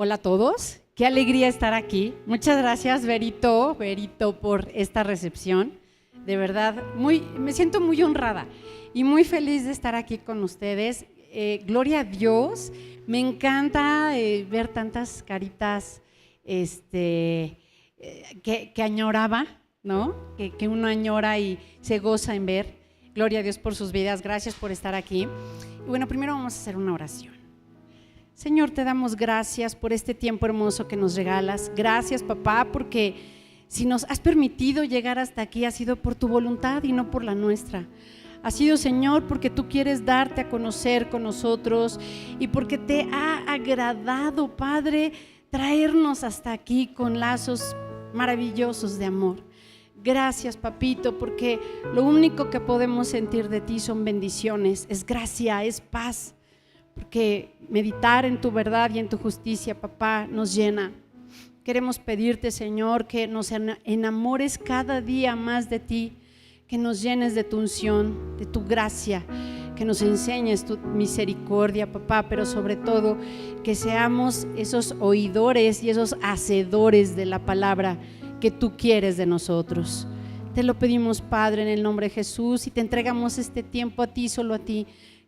Hola a todos, qué alegría estar aquí. Muchas gracias, Berito, por esta recepción. De verdad, me siento muy honrada y muy feliz de estar aquí con ustedes. Gloria a Dios, me encanta ver tantas caritas que añoraba, ¿no? Que uno añora y se goza en ver. Gloria a Dios por sus vidas, gracias por estar aquí. Y bueno, primero vamos a hacer una oración. Señor, te damos gracias por este tiempo hermoso que nos regalas. Gracias, papá, porque si nos has permitido llegar hasta aquí ha sido por tu voluntad y no por la nuestra. Ha sido, Señor, porque tú quieres darte a conocer con nosotros y porque te ha agradado, Padre, traernos hasta aquí con lazos maravillosos de amor. Gracias, papito, porque lo único que podemos sentir de ti son bendiciones, es gracia, es paz. Porque meditar en tu verdad y en tu justicia, papá, nos llena. Queremos pedirte, Señor, que nos enamores cada día más de ti, que nos llenes de tu unción, de tu gracia, que nos enseñes tu misericordia, papá, pero sobre todo que seamos esos oidores y esos hacedores de la palabra que tú quieres de nosotros. Te lo pedimos, Padre, en el nombre de Jesús, y te entregamos este tiempo a ti, solo a ti.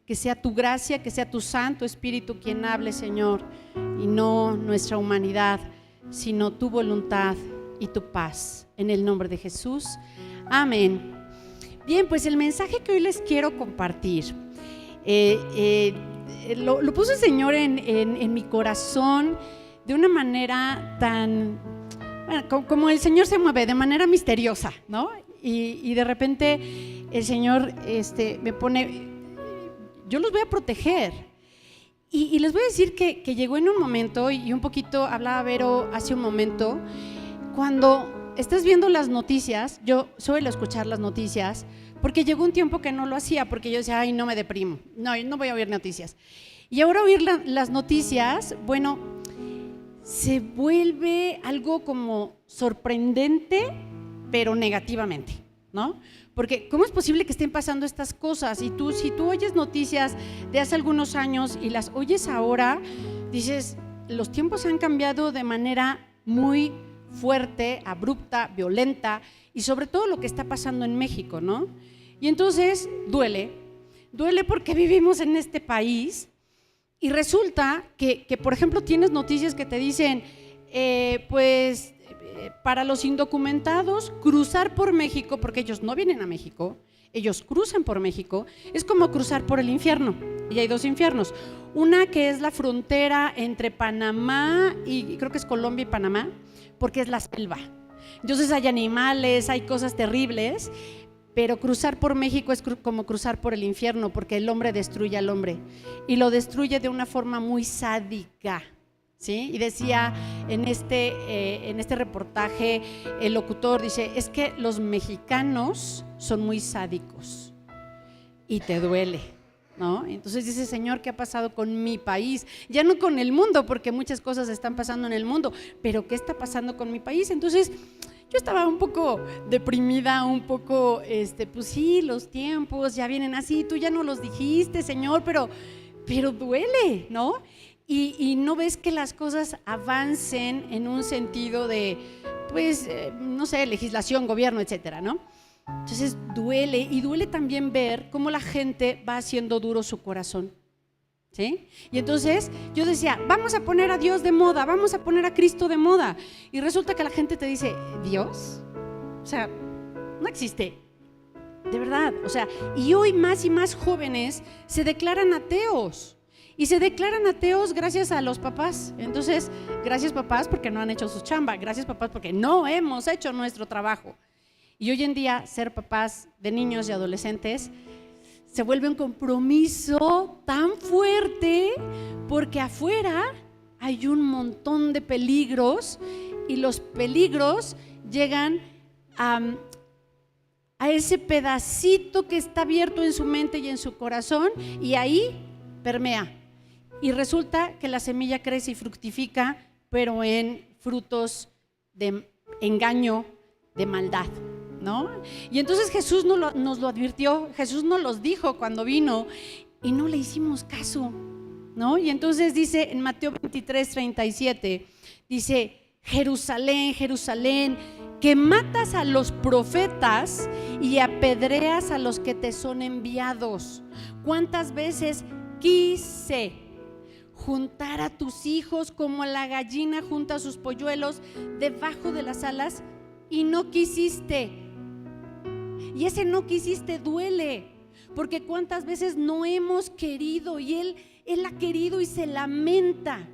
Que sea tu gracia, que sea tu Santo Espíritu quien hable, Señor, y no nuestra humanidad, sino tu voluntad y tu paz. En el nombre de Jesús, amén. Bien, pues el mensaje que hoy les quiero compartir, lo puso el Señor en mi corazón de una manera tan, bueno, como el Señor se mueve, de manera misteriosa, ¿no? Y de repente el Señor me pone... Yo los voy a proteger. Y les voy a decir que llegó en un momento, y un poquito hablaba Vero hace un momento, cuando estás viendo las noticias, yo suelo escuchar las noticias, porque llegó un tiempo que no lo hacía, porque yo decía, ay, no me deprimo, no voy a oír noticias. Y ahora oír las noticias, bueno, se vuelve algo como sorprendente, pero negativamente, ¿no? Porque ¿cómo es posible que estén pasando estas cosas? Y si tú oyes noticias de hace algunos años y las oyes ahora, dices, los tiempos han cambiado de manera muy fuerte, abrupta, violenta, y sobre todo lo que está pasando en México, ¿no? Y entonces duele porque vivimos en este país y resulta que por ejemplo, tienes noticias que te dicen, para los indocumentados, cruzar por México, porque ellos no vienen a México, ellos cruzan por México, es como cruzar por el infierno. Y hay dos infiernos, una que es la frontera entre Panamá y creo que es Colombia y Panamá, porque es la selva. Entonces hay animales, hay cosas terribles, pero cruzar por México es como cruzar por el infierno, porque el hombre destruye al hombre y lo destruye de una forma muy sádica. ¿Sí? Y decía en este reportaje, el locutor dice, es que los mexicanos son muy sádicos y te duele, ¿no? Entonces dice, Señor, ¿qué ha pasado con mi país? Ya no con el mundo, porque muchas cosas están pasando en el mundo, pero ¿qué está pasando con mi país? Entonces yo estaba un poco deprimida, un poco, pues sí, los tiempos ya vienen así, tú ya no los dijiste, Señor, pero duele, ¿no? Y no ves que las cosas avancen en un sentido de, pues, no sé, legislación, gobierno, etcétera, ¿no? Entonces duele, y duele también ver cómo la gente va haciendo duro su corazón, ¿sí? Y entonces yo decía, vamos a poner a Dios de moda, vamos a poner a Cristo de moda, y resulta que la gente te dice, ¿Dios? O sea, no existe, de verdad, o sea, y hoy más y más jóvenes se declaran ateos. Y se declaran ateos gracias a los papás. Entonces, gracias papás porque no han hecho su chamba, gracias papás porque no hemos hecho nuestro trabajo. Y hoy en día ser papás de niños y adolescentes se vuelve un compromiso tan fuerte porque afuera hay un montón de peligros y los peligros llegan a ese pedacito que está abierto en su mente y en su corazón y ahí permea. Y resulta que la semilla crece y fructifica, pero en frutos de engaño, de maldad, ¿no? Y entonces Jesús nos lo advirtió, Jesús nos los dijo cuando vino y no le hicimos caso. ¿no? Y entonces dice en Mateo 23:37, dice: Jerusalén, Jerusalén, que matas a los profetas y apedreas a los que te son enviados. ¿Cuántas veces quise juntar a tus hijos como la gallina junta sus polluelos debajo de las alas y no quisiste? Y ese no quisiste duele, porque cuántas veces no hemos querido y Él ha querido y se lamenta,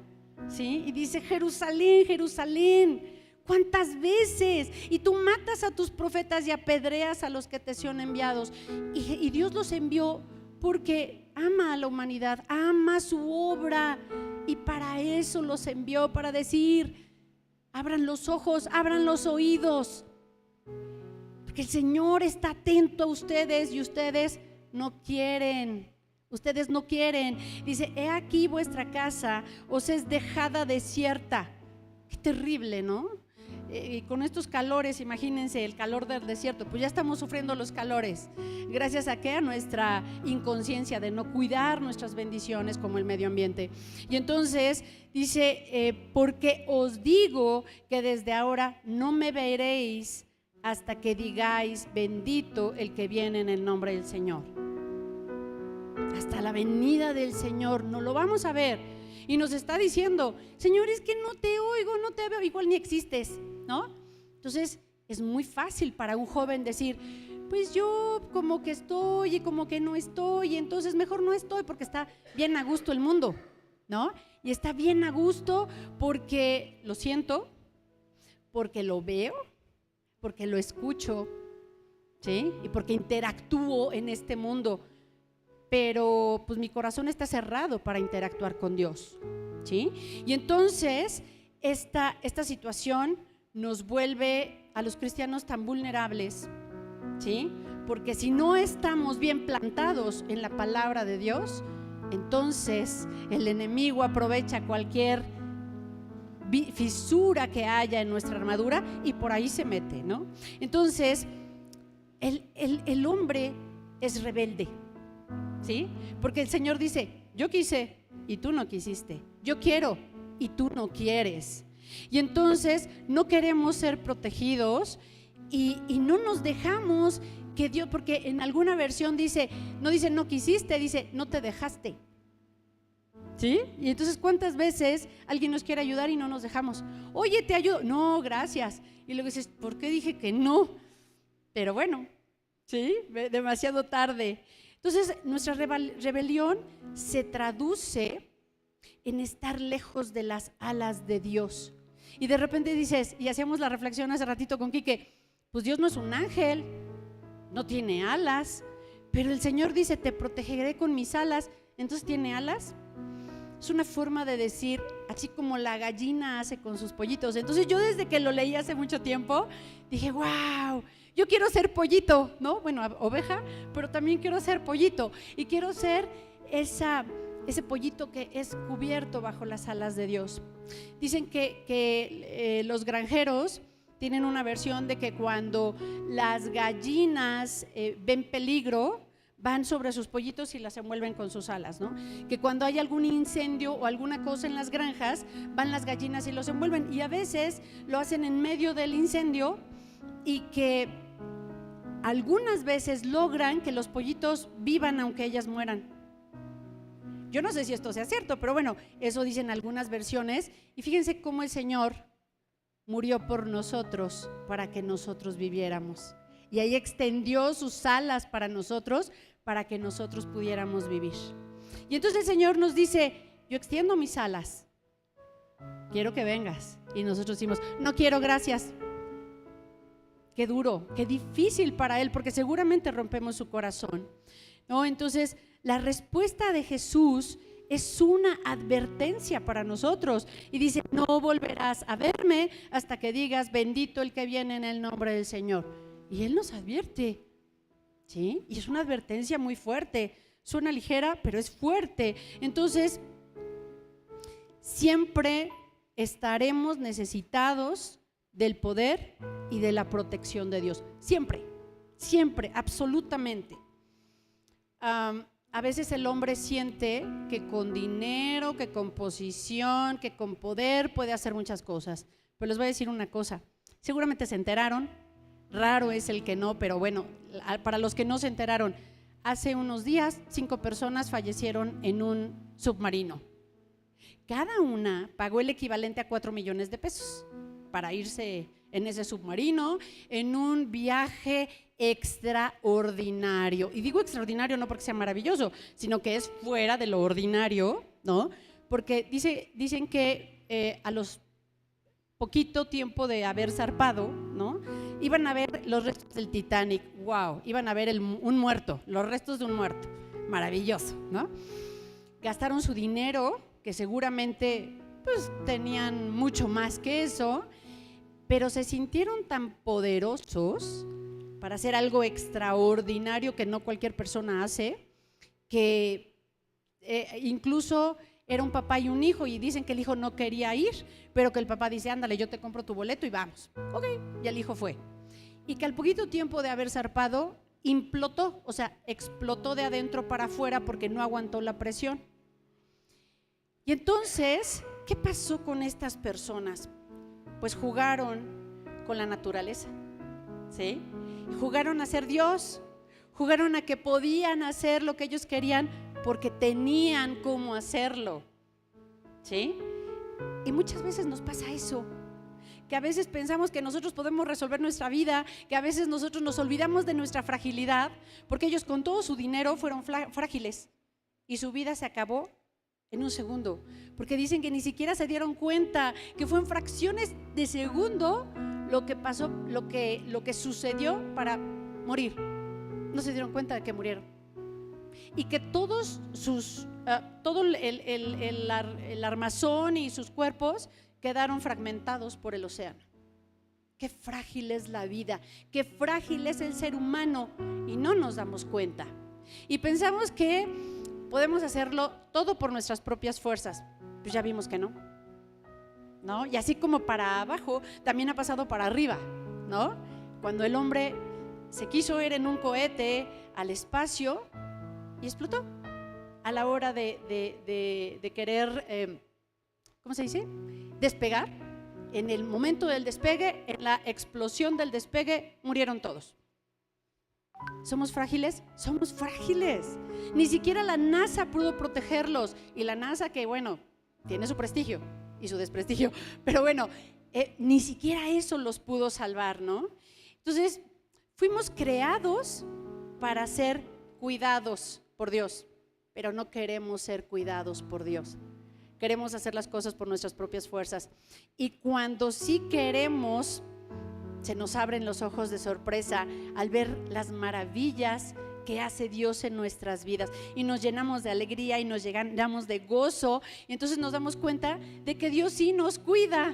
¿sí? Y dice: Jerusalén, Jerusalén, ¿cuántas veces? Y tú matas a tus profetas y apedreas a los que te son enviados. Y Dios los envió porque ama a la humanidad, ama su obra, y para eso los envió, para decir: abran los ojos, abran los oídos, porque el Señor está atento a ustedes y ustedes no quieren. Ustedes no quieren. Dice: he aquí vuestra casa os es dejada desierta. Qué terrible, ¿no? Con estos calores, imagínense el calor del desierto. Pues ya estamos sufriendo los calores. ¿Gracias a qué? A nuestra inconsciencia de no cuidar nuestras bendiciones como el medio ambiente. Y entonces dice: porque os digo que desde ahora no me veréis hasta que digáis: bendito el que viene en el nombre del Señor. Hasta la venida del Señor no lo vamos a ver. Y nos está diciendo: Señor, es que no te oigo, no te veo, igual ni existes, ¿no? Entonces es muy fácil para un joven decir: pues yo como que estoy y como que no estoy, entonces mejor no estoy, porque está bien a gusto el mundo, ¿no? Y está bien a gusto porque lo siento, porque lo veo, porque lo escucho, ¿sí? Y porque interactúo en este mundo. Pero pues mi corazón está cerrado para interactuar con Dios, ¿sí? Y entonces esta situación nos vuelve a los cristianos tan vulnerables, ¿sí? Porque si no estamos bien plantados en la palabra de Dios, entonces el enemigo aprovecha cualquier fisura que haya en nuestra armadura y por ahí se mete, ¿no? Entonces el hombre es rebelde, ¿sí? Porque el Señor dice: yo quise y tú no quisiste, yo quiero y tú no quieres. Y entonces no queremos ser protegidos y no nos dejamos que Dios, porque en alguna versión dice, no dice no quisiste, dice no te dejaste, ¿sí? Y entonces cuántas veces alguien nos quiere ayudar y no nos dejamos. Oye, te ayudo, no, gracias. Y luego dices: ¿por qué dije que no? Pero bueno, ¿sí? Demasiado tarde. Entonces nuestra rebelión se traduce en estar lejos de las alas de Dios. Y de repente dices, y hacíamos la reflexión hace ratito con Quique, pues Dios no es un ángel, no tiene alas, pero el Señor dice: te protegeré con mis alas. Entonces, ¿tiene alas? Es una forma de decir, así como la gallina hace con sus pollitos. Entonces yo desde que lo leí hace mucho tiempo dije: wow, yo quiero ser pollito, ¿no? Bueno, oveja, pero también quiero ser pollito. Y quiero ser ese pollito que es cubierto bajo las alas de Dios. Dicen que los granjeros tienen una versión de que cuando las gallinas ven peligro, van sobre sus pollitos y las envuelven con sus alas, ¿no? Que cuando hay algún incendio o alguna cosa en las granjas, van las gallinas y los envuelven. Y a veces lo hacen en medio del incendio, y que algunas veces logran que los pollitos vivan aunque ellas mueran. Yo no sé si esto sea cierto, pero bueno, eso dicen algunas versiones. Y fíjense cómo el Señor murió por nosotros para que nosotros viviéramos. Y ahí extendió sus alas para nosotros, para que nosotros pudiéramos vivir. Y entonces el Señor nos dice: yo extiendo mis alas, quiero que vengas. Y nosotros decimos: no quiero, gracias. Qué duro, qué difícil para Él, porque seguramente rompemos su corazón, ¿no? Entonces la respuesta de Jesús es una advertencia para nosotros y dice: no volverás a verme hasta que digas: bendito el que viene en el nombre del Señor. Y Él nos advierte, ¿sí? Y es una advertencia muy fuerte. Suena ligera, pero es fuerte. Entonces, siempre estaremos necesitados del poder y de la protección de Dios. Siempre, siempre, absolutamente. a veces el hombre siente que con dinero, que con posición, que con poder puede hacer muchas cosas. Pero les voy a decir una cosa, seguramente se enteraron, raro es el que no, pero bueno, para los que no se enteraron, hace unos días 5 personas fallecieron en un submarino. Cada una pagó el equivalente a 4 millones de pesos para irse en ese submarino, en un viaje extraordinario. Y digo extraordinario no porque sea maravilloso, sino que es fuera de lo ordinario, ¿no? Porque dicen que a los poquito tiempo de haber zarpado, ¿no?, iban a ver los restos del Titanic. ¡Wow! Iban a ver un muerto, los restos de un muerto. Maravilloso, ¿no? Gastaron su dinero, que seguramente pues tenían mucho más que eso, pero se sintieron tan poderosos para hacer algo extraordinario que no cualquier persona hace, que incluso era un papá y un hijo, y dicen que el hijo no quería ir, pero que el papá dice, ándale, yo te compro tu boleto y vamos. Ok, y el hijo fue. Y que al poquito tiempo de haber zarpado, implotó, o sea, explotó de adentro para afuera porque no aguantó la presión. Y entonces, ¿qué pasó con estas personas? Pues jugaron con la naturaleza, ¿sí? Jugaron a ser Dios, jugaron a que podían hacer lo que ellos querían porque tenían cómo hacerlo, ¿sí? Y muchas veces nos pasa eso, que a veces pensamos que nosotros podemos resolver nuestra vida, que a veces nosotros nos olvidamos de nuestra fragilidad, porque ellos con todo su dinero fueron frágiles y su vida se acabó en un segundo, porque dicen que ni siquiera se dieron cuenta, que fue en fracciones de segundo lo que pasó, lo que sucedió para morir. No se dieron cuenta de que murieron. Y que todos todo el armazón y sus cuerpos quedaron fragmentados por el océano. Qué frágil es la vida, qué frágil es el ser humano, y no nos damos cuenta. Y pensamos que podemos hacerlo todo por nuestras propias fuerzas. Pues ya vimos que no, ¿no? Y así como para abajo, también ha pasado para arriba, ¿no? Cuando el hombre se quiso ir en un cohete al espacio y explotó a la hora de querer, ¿cómo se dice?, despegar. En el momento del despegue, en la explosión del despegue, murieron todos. ¿Somos frágiles? Somos frágiles. Ni siquiera la NASA pudo protegerlos. Y la NASA, que bueno, tiene su prestigio y su desprestigio, pero bueno, ni siquiera eso los pudo salvar, ¿no? Entonces, fuimos creados para ser cuidados por Dios, pero no queremos ser cuidados por Dios. Queremos hacer las cosas por nuestras propias fuerzas. Y cuando sí queremos, se nos abren los ojos de sorpresa al ver las maravillas que hace Dios en nuestras vidas, y nos llenamos de alegría y nos llenamos de gozo, y entonces nos damos cuenta de que Dios sí nos cuida,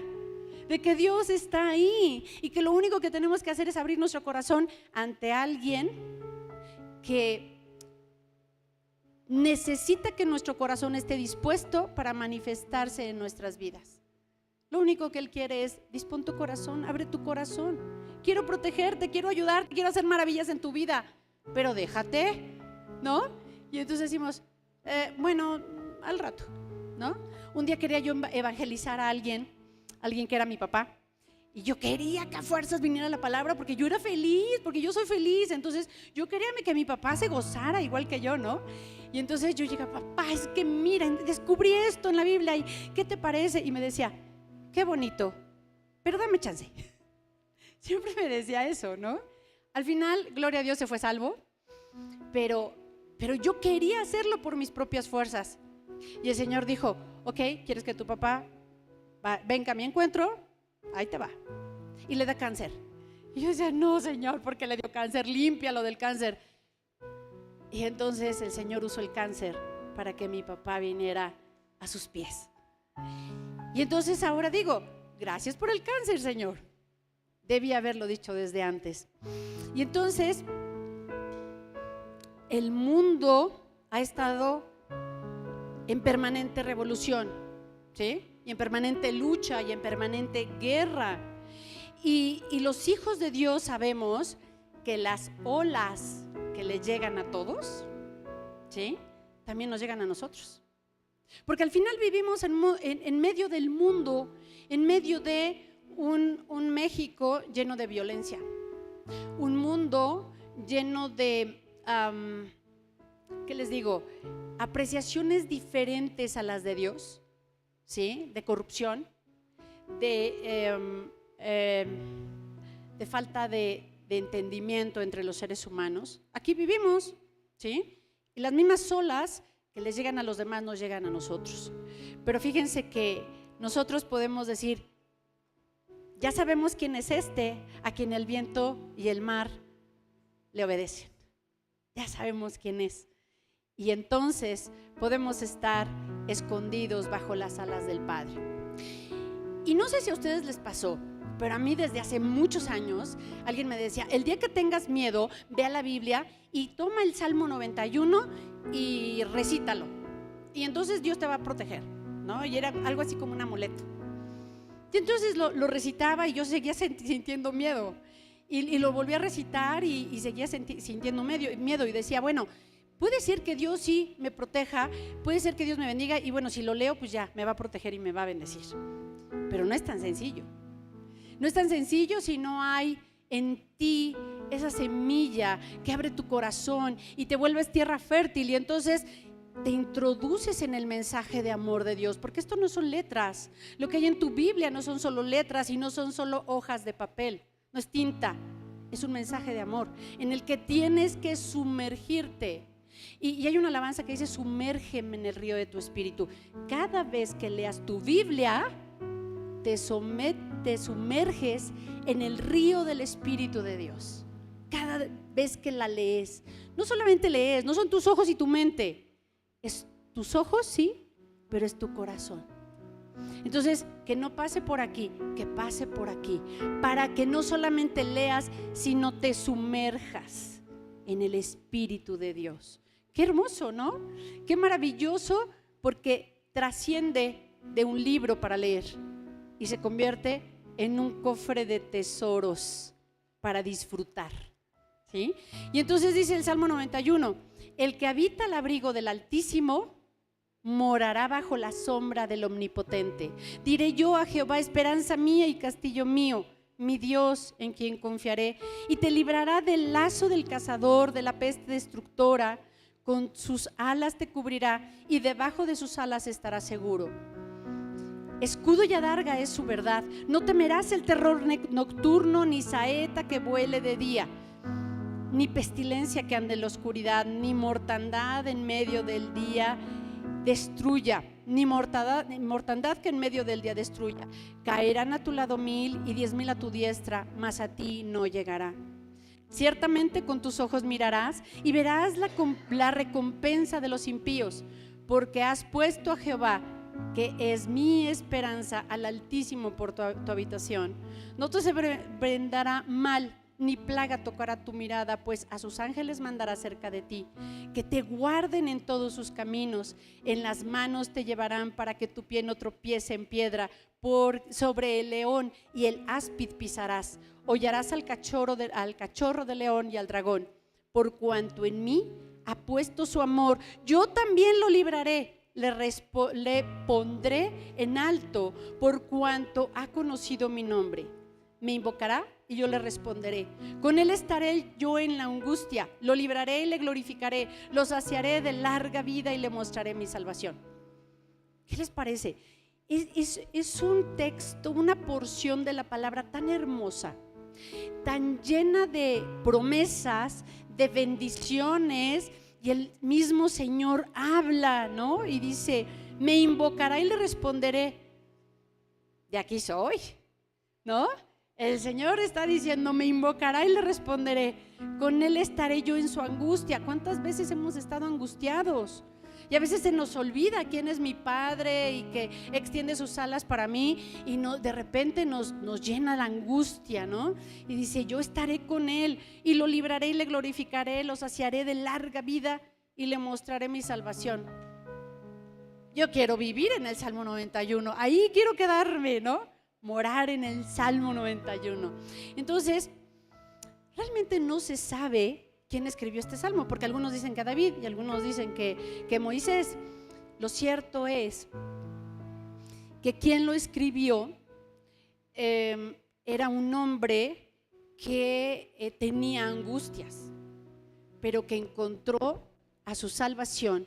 de que Dios está ahí, y que lo único que tenemos que hacer es abrir nuestro corazón ante alguien que necesita que nuestro corazón esté dispuesto para manifestarse en nuestras vidas. Lo único que Él quiere es: dispón tu corazón, abre tu corazón. Quiero protegerte, quiero ayudarte, quiero hacer maravillas en tu vida, pero déjate, ¿no? Y entonces decimos, bueno, al rato, ¿no? Un día quería yo evangelizar a alguien que era mi papá, y yo quería que a fuerzas viniera la palabra porque yo era feliz, porque yo soy feliz. Entonces yo quería que mi papá se gozara igual que yo, ¿no? Y entonces yo llegué: papá, es que mira, descubrí esto en la Biblia, ¿y qué te parece? Y me decía: qué bonito, pero dame chance. Siempre me decía eso, ¿no? Al final, gloria a Dios, se fue salvo, pero yo quería hacerlo por mis propias fuerzas. Y el Señor dijo: ok, ¿quieres que tu papá venga a mi encuentro? Ahí te va. Y le da cáncer. Y yo decía: no, Señor, ¿por qué le dio cáncer? Límpialo del cáncer. Y entonces el Señor usó el cáncer para que mi papá viniera a sus pies. Y entonces ahora digo: gracias por el cáncer, Señor. Debí haberlo dicho desde antes. Y entonces el mundo ha estado en permanente revolución, ¿sí? Y en permanente lucha y en permanente guerra. Y los hijos de Dios sabemos que las olas que le llegan a todos ¿sí? También nos llegan a nosotros. Porque al final vivimos en medio del mundo, en medio de un México lleno de violencia, un mundo lleno de, ¿qué les digo?, apreciaciones diferentes a las de Dios, ¿sí? De corrupción, de falta de entendimiento entre los seres humanos. Aquí vivimos, ¿sí? Y las mismas olas que les llegan a los demás nos llegan a nosotros. Pero fíjense que nosotros podemos decir, ya sabemos quién es a quien el viento y el mar le obedecen. Ya sabemos quién es. Y entonces podemos estar escondidos bajo las alas del Padre. Y no sé si a ustedes les pasó, pero a mí desde hace muchos años alguien me decía, el día que tengas miedo, ve a la Biblia y toma el Salmo 91 y recítalo. Y entonces Dios te va a proteger, ¿no? Y era algo así como un amuleto. Y entonces lo recitaba y yo seguía sintiendo miedo. Y lo volví a recitar y seguía sintiendo miedo. Y decía, bueno, puede ser que Dios sí me proteja, puede ser que Dios me bendiga. Y bueno, si lo leo, pues ya, me va a proteger y me va a bendecir. Pero no es tan sencillo. No es tan sencillo si no hay en ti esa semilla que abre tu corazón y te vuelves tierra fértil y entonces te introduces en el mensaje de amor de Dios, porque esto no son letras. Lo que hay en tu Biblia no son solo letras y no son solo hojas de papel, no es tinta, es un mensaje de amor en el que tienes que sumergirte. Y hay una alabanza que dice, sumérgeme en el río de tu espíritu. Cada vez que leas tu Biblia, te sumerges en el río del Espíritu de Dios. Cada vez que la lees, no solamente lees, no son tus ojos y tu mente, es tus ojos, sí, pero es tu corazón. Entonces, que no pase por aquí, que pase por aquí, para que no solamente leas, sino te sumerjas en el Espíritu de Dios. Qué hermoso, ¿no? Qué maravilloso, porque trasciende de un libro para leer y se convierte en un cofre de tesoros para disfrutar, ¿sí? Y entonces dice el Salmo 91, el que habita al abrigo del Altísimo morará bajo la sombra del Omnipotente. Diré yo a Jehová, esperanza mía y castillo mío, mi Dios en quien confiaré, y te librará del lazo del cazador, de la peste destructora, con sus alas te cubrirá y debajo de sus alas estarás seguro. Escudo y adarga es su verdad. No temerás el terror nocturno, ni saeta que vuele de día, ni pestilencia que ande en la oscuridad, ni mortandad en medio del día destruya, ni mortandad que en medio del día destruya. Caerán a tu lado 1000 y 10,000 a tu diestra, mas a ti no llegará. Ciertamente con tus ojos mirarás y verás la recompensa de los impíos, porque has puesto a Jehová, que es mi esperanza, al Altísimo por tu habitación. No te sobrevendará mal, ni plaga tocará tu mirada, pues a sus ángeles mandará cerca de ti, que te guarden en todos sus caminos. En las manos te llevarán para que tu pie no tropiece en piedra. Sobre el león y el áspid pisarás. Hollarás al cachorro de león y al dragón. Por cuanto en mí ha puesto su amor, yo también lo libraré. Le pondré en alto por cuanto ha conocido mi nombre. Me invocará y yo le responderé. Con él estaré yo en la angustia. Lo libraré y le glorificaré. Lo saciaré de larga vida y le mostraré mi salvación. ¿Qué les parece? Es un texto, una porción de la palabra tan hermosa, tan llena de promesas, de bendiciones. Y el mismo Señor habla, ¿no? Y dice, me invocará y le responderé. De aquí soy, ¿no? El Señor está diciendo, me invocará y le responderé. Con Él estaré yo en su angustia. ¿Cuántas veces hemos estado angustiados? Y a veces se nos olvida quién es mi Padre y que extiende sus alas para mí, y no, de repente nos llena la angustia, ¿no? Y dice, yo estaré con Él y lo libraré y le glorificaré, lo saciaré de larga vida y le mostraré mi salvación. Yo quiero vivir en el Salmo 91, ahí quiero quedarme, ¿no? Morar en el Salmo 91. Entonces, realmente no se sabe quién escribió este salmo, porque algunos dicen que David y algunos dicen que Moisés. Lo cierto es que quien lo escribió era un hombre que tenía angustias, pero que encontró a su salvación,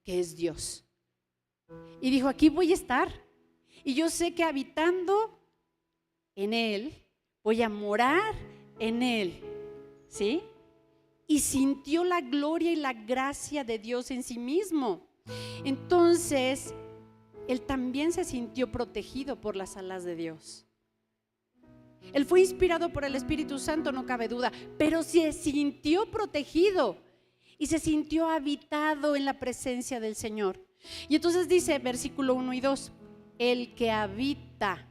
que es Dios. Y dijo, aquí voy a estar, y yo sé que habitando en Él, voy a morar en Él, ¿sí? Y sintió la gloria y la gracia de Dios en sí mismo. Entonces, él también se sintió protegido por las alas de Dios. Él fue inspirado por el Espíritu Santo, no cabe duda, pero se sintió protegido y se sintió habitado en la presencia del Señor. Y entonces dice, versículo 1 y 2, el que habita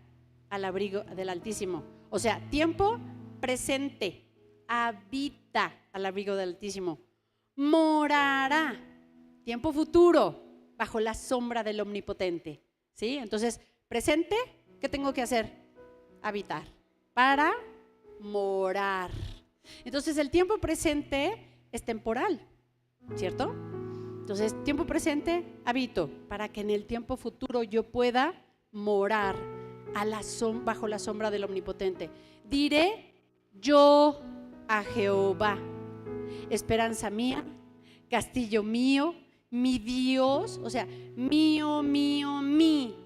al abrigo del Altísimo. O sea, tiempo presente, habita al abrigo del Altísimo. Morará, tiempo futuro, bajo la sombra del Omnipotente. ¿Sí? Entonces, presente, ¿qué tengo que hacer? Habitar, para morar. Entonces, el tiempo presente es temporal, ¿cierto? Entonces, tiempo presente, habito, para que en el tiempo futuro yo pueda morar bajo la sombra del Omnipotente. Diré yo a Jehová, esperanza mía, castillo mío, mi Dios. O sea, mío, mío, mí.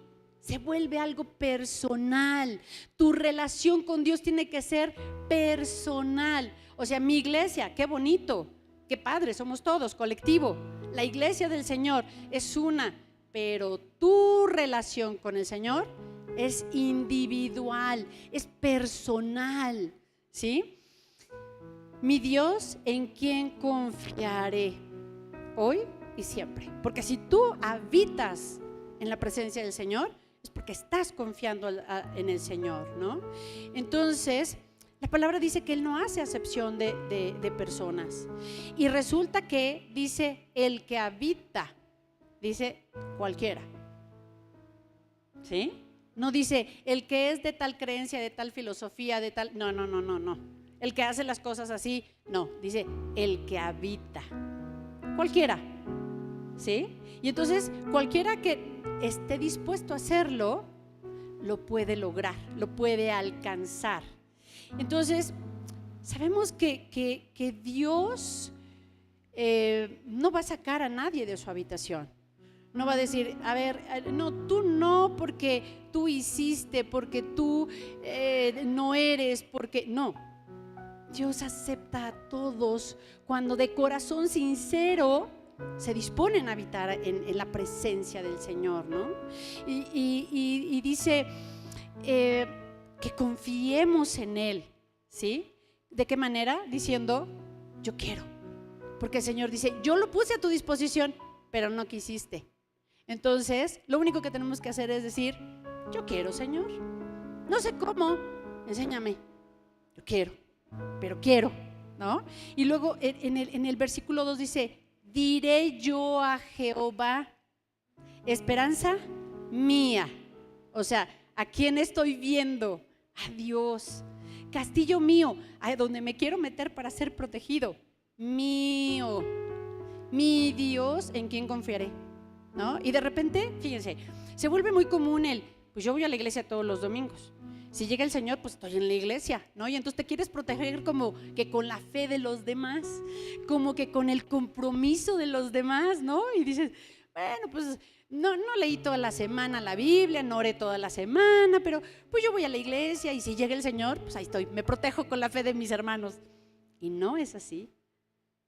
Se vuelve algo personal. Tu relación con Dios tiene que ser personal. O sea, mi iglesia, qué bonito, qué padre, somos todos, colectivo. La iglesia del Señor es una, pero tu relación con el Señor es individual, es personal, ¿sí? Mi Dios, en quien confiaré hoy y siempre. Porque si tú habitas en la presencia del Señor, es porque estás confiando en el Señor, ¿no? Entonces, la palabra dice que Él no hace acepción de personas. Y resulta que dice el que habita, dice cualquiera, ¿sí? No dice el que es de tal creencia, de tal filosofía, de tal... No. El que hace las cosas así, no. Dice el que habita, cualquiera, ¿sí? Y entonces cualquiera que esté dispuesto a hacerlo, lo puede lograr, lo puede alcanzar. Entonces, sabemos que Dios no va a sacar a nadie de su habitación. No va a decir, a ver, no, tú no, porque tú hiciste, porque tú no eres, porque no. Dios acepta a todos cuando de corazón sincero se disponen a habitar en la presencia del Señor, ¿no? Y dice que confiemos en Él, ¿sí? ¿De qué manera? Diciendo, yo quiero. Porque el Señor dice, yo lo puse a tu disposición, pero no quisiste. Entonces, lo único que tenemos que hacer es decir, yo quiero, Señor. No sé cómo, enséñame. Yo quiero, pero quiero, ¿no? Y luego en el versículo 2 dice, diré yo a Jehová, esperanza mía. O sea, ¿a quién estoy viendo? A Dios. Castillo mío, a donde me quiero meter para ser protegido. Mío. Mi Dios, ¿en quién confiaré? ¿No? Y de repente, fíjense, se vuelve muy común pues yo voy a la iglesia todos los domingos. Si llega el Señor, pues estoy en la iglesia, ¿no? Y entonces te quieres proteger como que con la fe de los demás, como que con el compromiso de los demás, ¿no? Y dices, bueno, pues no leí toda la semana la Biblia, no oré toda la semana, pero pues yo voy a la iglesia y si llega el Señor, pues ahí estoy, me protejo con la fe de mis hermanos. Y no es así.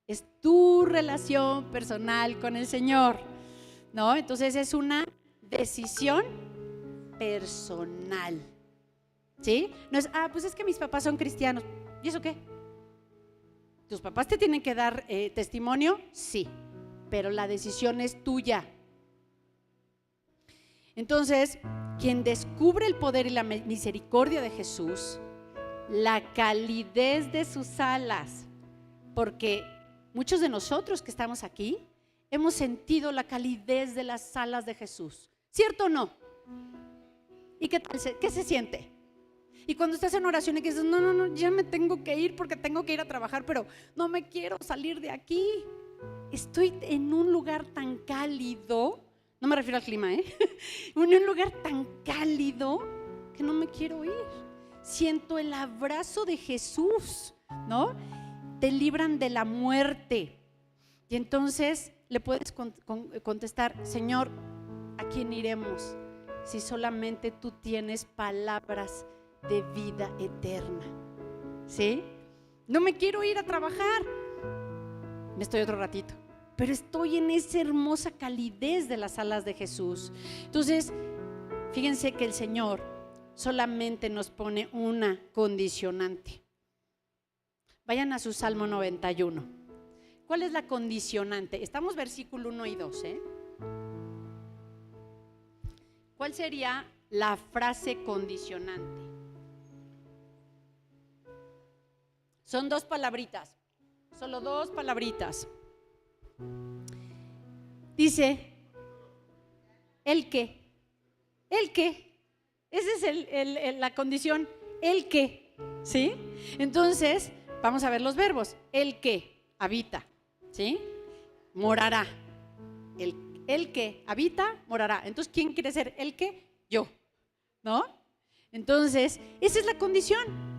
Es tu relación personal con el Señor, ¿no? Entonces es una decisión personal, ¿sí? No es, pues es que mis papás son cristianos. ¿Y eso qué? ¿Tus papás te tienen que dar testimonio? Sí, pero la decisión es tuya. Entonces, quien descubre el poder y la misericordia de Jesús, la calidez de sus alas, porque muchos de nosotros que estamos aquí hemos sentido la calidez de las alas de Jesús, ¿cierto o no? ¿Y qué tal? ¿Qué se siente? Y cuando estás en oración y que dices, no, no, no, ya me tengo que ir porque tengo que ir a trabajar, pero no me quiero salir de aquí. Estoy en un lugar tan cálido, no me refiero al clima, en un lugar tan cálido que no me quiero ir. Siento el abrazo de Jesús, ¿no? Te libran de la muerte. Y entonces le puedes contestar, Señor, ¿a quién iremos si solamente tú tienes palabras de vida eterna? ¿Sí? No me quiero ir a trabajar, me estoy otro ratito, pero estoy en esa hermosa calidez de las alas de Jesús. Entonces, fíjense que el Señor solamente nos pone una condicionante. Vayan a su Salmo 91. ¿Cuál es la condicionante? Estamos versículo 1 y 2, ¿Cuál sería la frase condicionante? Son dos palabritas, solo dos palabritas. Dice, ¿el qué? ¿El qué? Esa es la condición, ¿el qué? ¿Sí? Entonces, vamos a ver los verbos. El que habita, ¿sí? Morará. El que habita, morará. Entonces, ¿quién quiere ser el que? Yo, ¿no? Entonces, esa es la condición.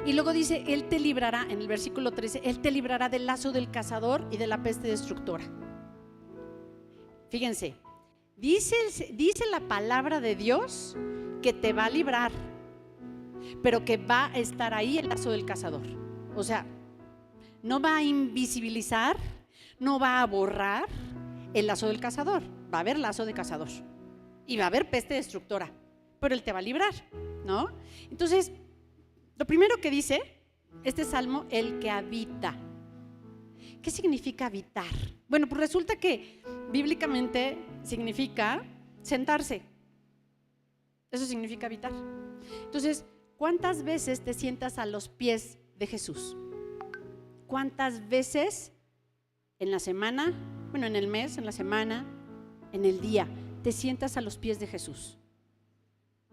Y luego dice, Él te librará, en el versículo 13, Él te librará del lazo del cazador y de la peste destructora. Fíjense, dice la palabra de Dios que te va a librar, pero que va a estar ahí el lazo del cazador. O sea, no va a invisibilizar, no va a borrar el lazo del cazador. Va a haber lazo de cazador y va a haber peste destructora, pero Él te va a librar, ¿no? Entonces, lo primero que dice este salmo, el que habita. ¿Qué significa habitar? Bueno, pues resulta que bíblicamente significa sentarse. Eso significa habitar. Entonces, ¿cuántas veces te sientas a los pies de Jesús? ¿Cuántas veces en la semana, bueno, en el mes, en la semana, en el día, te sientas a los pies de Jesús?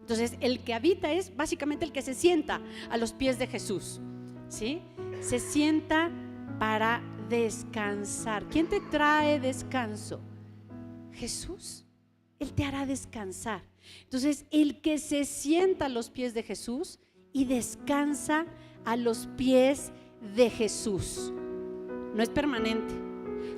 Entonces, el que habita es básicamente el que se sienta a los pies de Jesús, ¿sí? Se sienta para descansar. ¿Quién te trae descanso? Jesús. Él te hará descansar. Entonces, el que se sienta a los pies de Jesús y descansa a los pies de Jesús. No es permanente,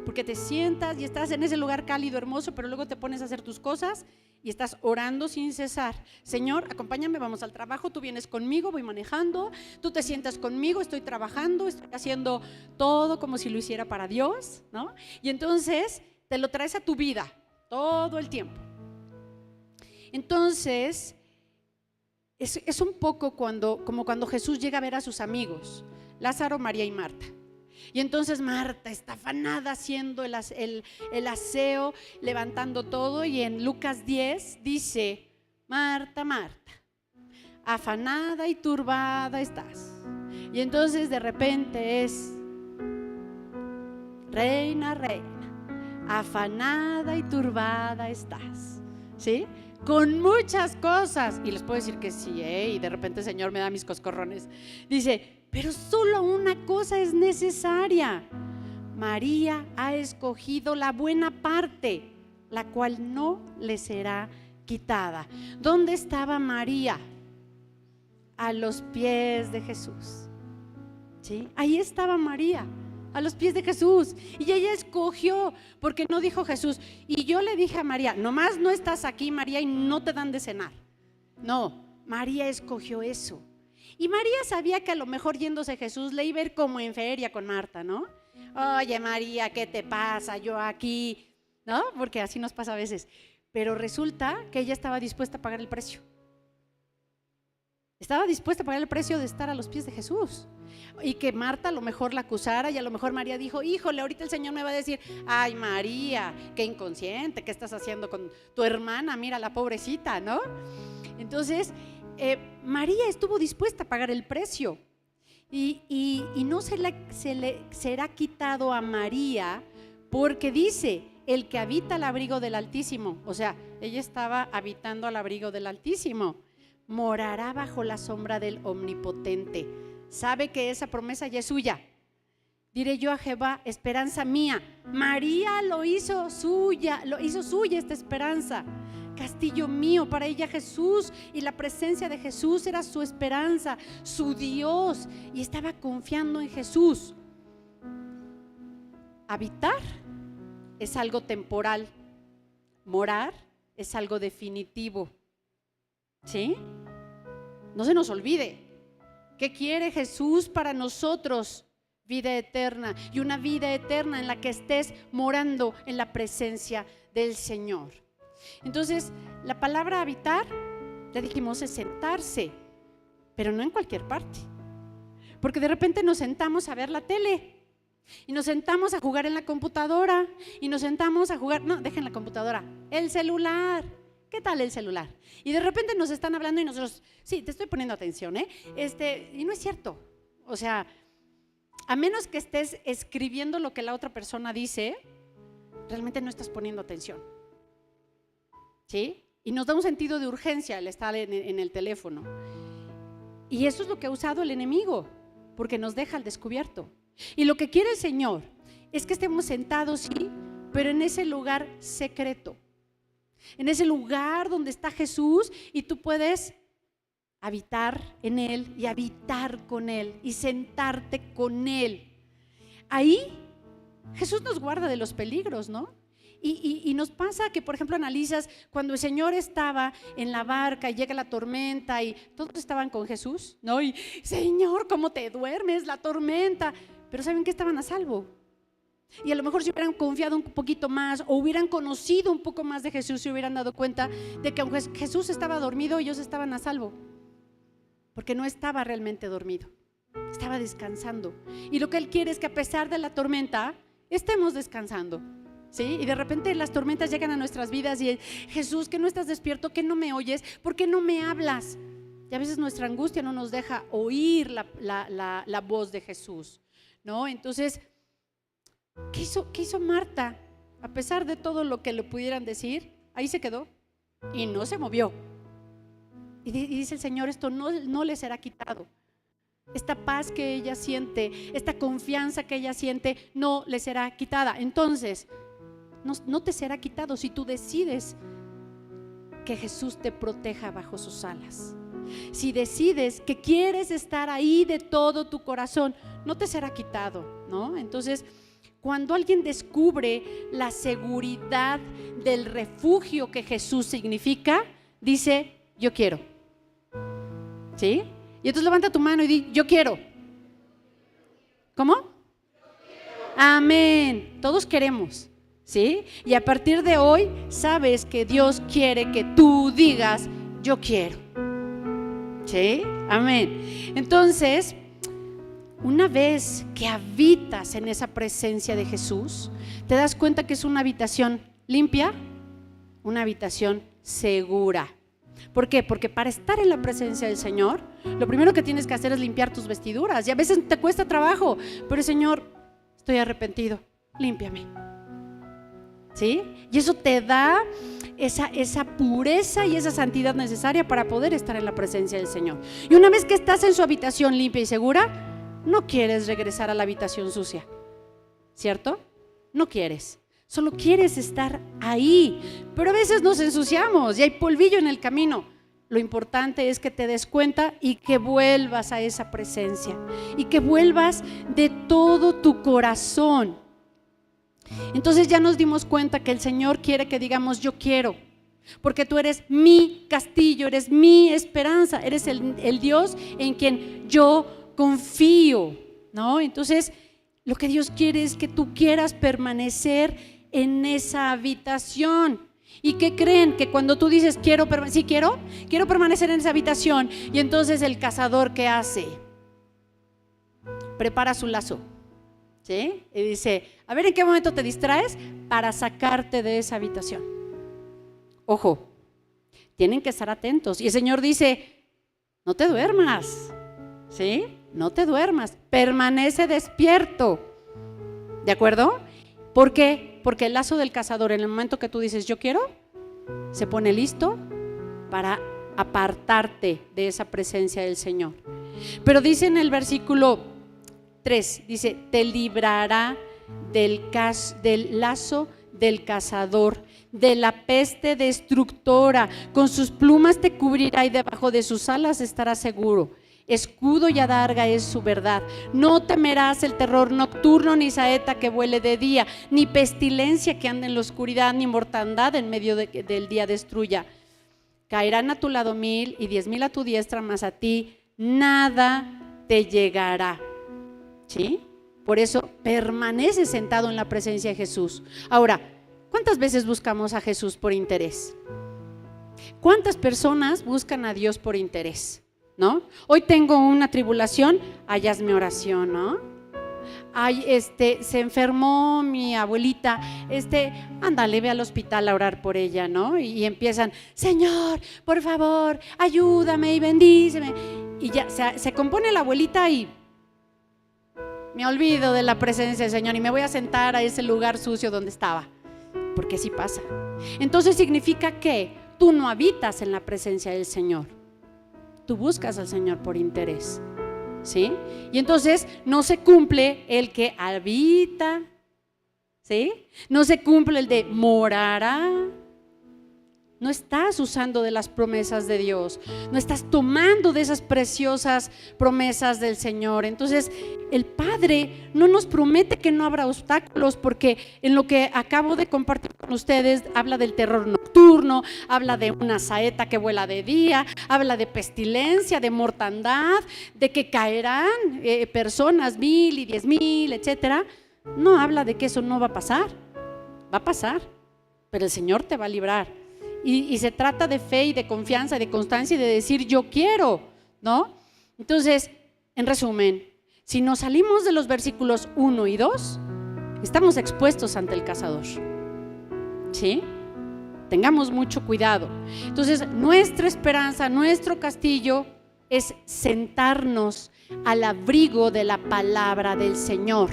porque te sientas y estás en ese lugar cálido, hermoso, pero luego te pones a hacer tus cosas y estás orando sin cesar. Señor, acompáñame, vamos al trabajo, tú vienes conmigo, voy manejando, tú te sientas conmigo, estoy trabajando, estoy haciendo todo como si lo hiciera para Dios, ¿no? Y entonces te lo traes a tu vida todo el tiempo. Entonces, es un poco como cuando Jesús llega a ver a sus amigos, Lázaro, María y Marta. Y entonces Marta está afanada haciendo el aseo, levantando todo, y en Lucas 10 dice, Marta, Marta, afanada y turbada estás. Y entonces de repente es, reina, reina, afanada y turbada estás, ¿sí? Con muchas cosas. Y les puedo decir que sí, y de repente el Señor me da mis coscorrones. Dice, pero solo una cosa es necesaria. María ha escogido la buena parte, la cual no le será quitada. ¿Dónde estaba María? A los pies de Jesús, ¿sí? Ahí estaba María, a los pies de Jesús. Y ella escogió, porque no dijo Jesús, y yo le dije a María, nomás no estás aquí, María, y no te dan de cenar. No, María escogió eso. Y María sabía que a lo mejor yéndose Jesús le iba a ir como en feria con Marta, ¿no? Oye, María, ¿qué te pasa? Yo aquí, ¿no? Porque así nos pasa a veces. Pero resulta que ella estaba dispuesta a pagar el precio. Estaba dispuesta a pagar el precio de estar a los pies de Jesús. Y que Marta a lo mejor la acusara, y a lo mejor María dijo, híjole, ahorita el Señor me va a decir, ay, María, qué inconsciente, ¿qué estás haciendo con tu hermana? Mira la pobrecita, ¿no? Entonces, María estuvo dispuesta a pagar el precio, y no se le será quitado a María, porque dice, el que habita al abrigo del Altísimo. O sea, ella estaba habitando al abrigo del Altísimo. morará bajo la sombra del Omnipotente. Sabe que esa promesa ya es suya. Diré yo a Jehová, esperanza mía. María lo hizo suya esta esperanza. Castillo mío, para ella Jesús y la presencia de Jesús era su esperanza, su Dios, y estaba confiando en Jesús. Habitar es algo temporal, morar es algo definitivo. ¿Sí? No se nos olvide. ¿Qué quiere Jesús para nosotros? Vida eterna, y una vida eterna en la que estés morando en la presencia del Señor. Entonces, la palabra habitar, ya dijimos, es sentarse, pero no en cualquier parte. Porque de repente nos sentamos a ver la tele, y nos sentamos a jugar en la computadora, y nos sentamos a jugar, no, dejen la computadora, el celular. ¿Qué tal el celular? Y de repente nos están hablando y nosotros, sí, te estoy poniendo atención, y no es cierto. O sea, a menos que estés escribiendo lo que la otra persona dice, realmente no estás poniendo atención. ¿Sí? Y nos da un sentido de urgencia el estar en el teléfono. Y eso es lo que ha usado el enemigo, porque nos deja al descubierto. Y lo que quiere el Señor es que estemos sentados, sí, pero en ese lugar secreto. En ese lugar donde está Jesús y tú puedes habitar en Él y habitar con Él y sentarte con Él. Ahí Jesús nos guarda de los peligros, ¿no? Y nos pasa que, por ejemplo, analizas cuando el Señor estaba en la barca y llega la tormenta y todos estaban con Jesús, ¿no? Y Señor, ¿cómo te duermes? La tormenta. Pero ¿saben qué? Estaban a salvo. Y a lo mejor si hubieran confiado un poquito más o hubieran conocido un poco más de Jesús, se hubieran dado cuenta de que aunque Jesús estaba dormido, ellos estaban a salvo. Porque no estaba realmente dormido, estaba descansando. Y lo que Él quiere es que a pesar de la tormenta, estemos descansando. ¿Sí? Y de repente las tormentas llegan a nuestras vidas y Jesús, que no estás despierto, que no me oyes, ¿por qué no me hablas? Y a veces nuestra angustia no nos deja oír la voz de Jesús, ¿no? Entonces, ¿qué hizo Marta? A pesar de todo lo que le pudieran decir, ahí se quedó y no se movió. Y dice el Señor, esto no le será quitado. Esta paz que ella siente, esta confianza que ella siente, no le será quitada. Entonces, no te será quitado si tú decides que Jesús te proteja bajo sus alas. Si decides que quieres estar ahí de todo tu corazón, no te será quitado, ¿no? Entonces, cuando alguien descubre la seguridad del refugio que Jesús significa, dice, yo quiero. ¿Sí? Y entonces levanta tu mano y di, yo quiero. ¿Cómo? Amén. Todos queremos. ¿Sí? Y a partir de hoy sabes que Dios quiere que tú digas, yo quiero. ¿Sí? Amén. Entonces, una vez que habitas en esa presencia de Jesús, te das cuenta que es una habitación limpia, una habitación segura. ¿Por qué? Porque para estar en la presencia del Señor, lo primero que tienes que hacer es limpiar tus vestiduras. Y a veces te cuesta trabajo, pero Señor, estoy arrepentido, límpiame. ¿Sí? Y eso te da esa pureza y esa santidad necesaria para poder estar en la presencia del Señor. Y una vez que estás en su habitación limpia y segura, no quieres regresar a la habitación sucia, ¿cierto? No quieres, solo quieres estar ahí. Pero a veces nos ensuciamos y hay polvillo en el camino. Lo importante es que te des cuenta y que vuelvas a esa presencia y que vuelvas de todo tu corazón. Entonces ya nos dimos cuenta que el Señor quiere que digamos yo quiero, porque tú eres mi castillo, eres mi esperanza, eres el Dios en quien yo confío, ¿no? Entonces lo que Dios quiere es que tú quieras permanecer en esa habitación. ¿Y qué creen? Que cuando tú dices quiero permanecer en esa habitación, y entonces el cazador, ¿qué hace? Prepara su lazo. ¿Sí? Y dice, a ver en qué momento te distraes para sacarte de esa habitación. Ojo, tienen que estar atentos. Y el Señor dice, no te duermas, ¿sí? No te duermas, permanece despierto. ¿De acuerdo? ¿Por qué? Porque el lazo del cazador, en el momento que tú dices yo quiero, se pone listo para apartarte de esa presencia del Señor. Pero dice en el versículo 3, dice, te librará del lazo del cazador, de la peste destructora, con sus plumas te cubrirá y debajo de sus alas estarás seguro. Escudo y adarga es su verdad. No temerás el terror nocturno, ni saeta que vuele de día, ni pestilencia que ande en la oscuridad, ni mortandad en medio del día destruya. Caerán a tu lado 1000 y 10,000 a tu diestra, mas a ti nada te llegará. ¿Sí? Por eso permanece sentado en la presencia de Jesús. Ahora, ¿cuántas veces buscamos a Jesús por interés? ¿Cuántas personas buscan a Dios por interés? ¿No? Hoy tengo una tribulación, ay, hazme oración, ¿no? Ay, se enfermó mi abuelita, ándale, ve al hospital a orar por ella, ¿no? Y empiezan, Señor, por favor, ayúdame y bendíceme. Y ya se compone la abuelita y me olvido de la presencia del Señor y me voy a sentar a ese lugar sucio donde estaba, porque así pasa. Entonces significa que tú no habitas en la presencia del Señor, tú buscas al Señor por interés, ¿sí? Y entonces no se cumple el que habita, ¿sí? No se cumple el de morará. No estás usando de las promesas de Dios, no estás tomando de esas preciosas promesas del Señor. Entonces el Padre no nos promete que no habrá obstáculos, porque en lo que acabo de compartir con ustedes habla del terror nocturno, habla de una saeta que vuela de día, habla de pestilencia, de mortandad, de que caerán personas 1000 y 10,000, etcétera. No habla de que eso no va a pasar, pero el Señor te va a librar. Y se trata de fe y de confianza y de constancia y de decir yo quiero, ¿no? Entonces, en resumen, si nos salimos de los versículos 1 y 2, estamos expuestos ante el cazador, ¿sí? Tengamos mucho cuidado. Entonces, nuestra esperanza, nuestro castillo es sentarnos al abrigo de la palabra del Señor,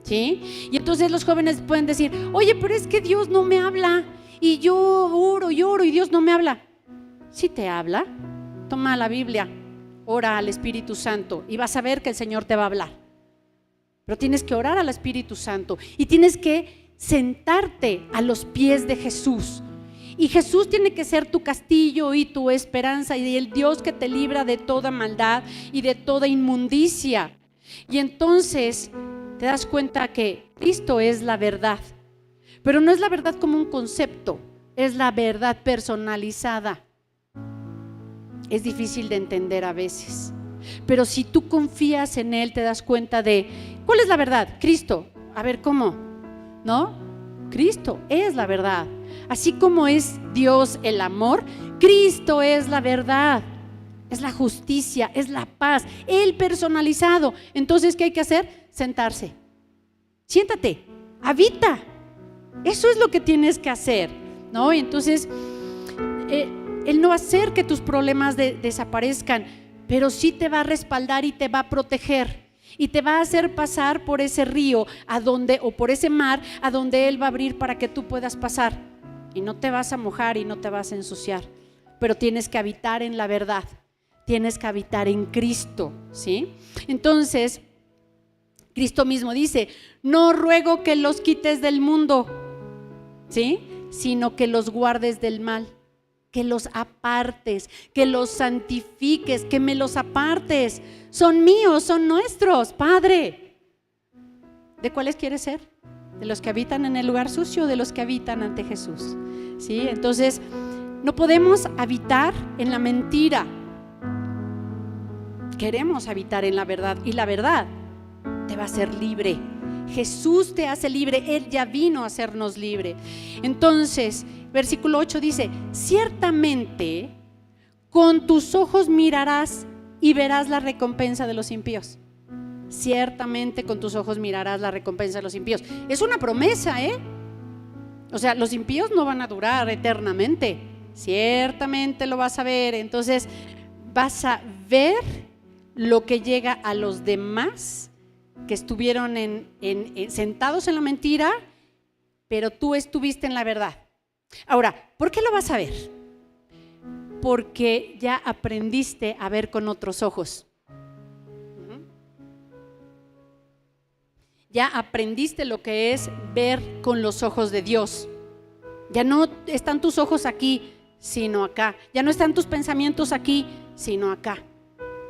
¿sí? Y entonces los jóvenes pueden decir, oye, pero es que Dios no me habla. Y yo oro y Dios no me habla. Si te habla, toma la Biblia, ora al Espíritu Santo y vas a ver que el Señor te va a hablar. Pero tienes que orar al Espíritu Santo y tienes que sentarte a los pies de Jesús. Y Jesús tiene que ser tu castillo y tu esperanza y el Dios que te libra de toda maldad y de toda inmundicia. Y entonces te das cuenta que Cristo es la verdad. Pero no es la verdad como un concepto, es la verdad personalizada. Es difícil de entender a veces, pero si tú confías en Él te das cuenta de ¿cuál es la verdad? Cristo. A ver, ¿cómo? ¿No? Cristo es la verdad. Así como es Dios el amor, Cristo es la verdad, es la justicia, es la paz, Él personalizado. Entonces, ¿qué hay que hacer? Sentarse. Siéntate, habita. Eso es lo que tienes que hacer, ¿no? Y entonces, Él no va a hacer que tus problemas desaparezcan, pero sí te va a respaldar y te va a proteger y te va a hacer pasar por ese río o por ese mar a donde Él va a abrir para que tú puedas pasar. Y no te vas a mojar y no te vas a ensuciar, pero tienes que habitar en la verdad, tienes que habitar en Cristo, ¿sí? Entonces, Cristo mismo dice, no ruego que los quites del mundo, ¿sí? Sino que los guardes del mal, que los apartes, que los santifiques, que me los apartes. Son míos, son nuestros, Padre. ¿De cuáles quieres ser? ¿De los que habitan en el lugar sucio o de los que habitan ante Jesús? ¿Sí? Entonces, no podemos habitar en la mentira. Queremos habitar en la verdad y la verdad te va a hacer libre. Jesús te hace libre, Él ya vino a hacernos libre. Entonces, versículo 8 dice, ciertamente con tus ojos mirarás y verás la recompensa de los impíos. Ciertamente con tus ojos mirarás la recompensa de los impíos. Es una promesa, ¿eh? O sea, los impíos no van a durar eternamente. Ciertamente lo vas a ver. Entonces, vas a ver lo que llega a los demás que estuvieron sentados en la mentira, pero tú estuviste en la verdad. Ahora, ¿por qué lo vas a ver? porque ya aprendiste a ver con otros ojos. Ya aprendiste lo que es ver con los ojos de Dios. Ya no están tus ojos aquí, sino acá. Ya no están tus pensamientos aquí, sino acá,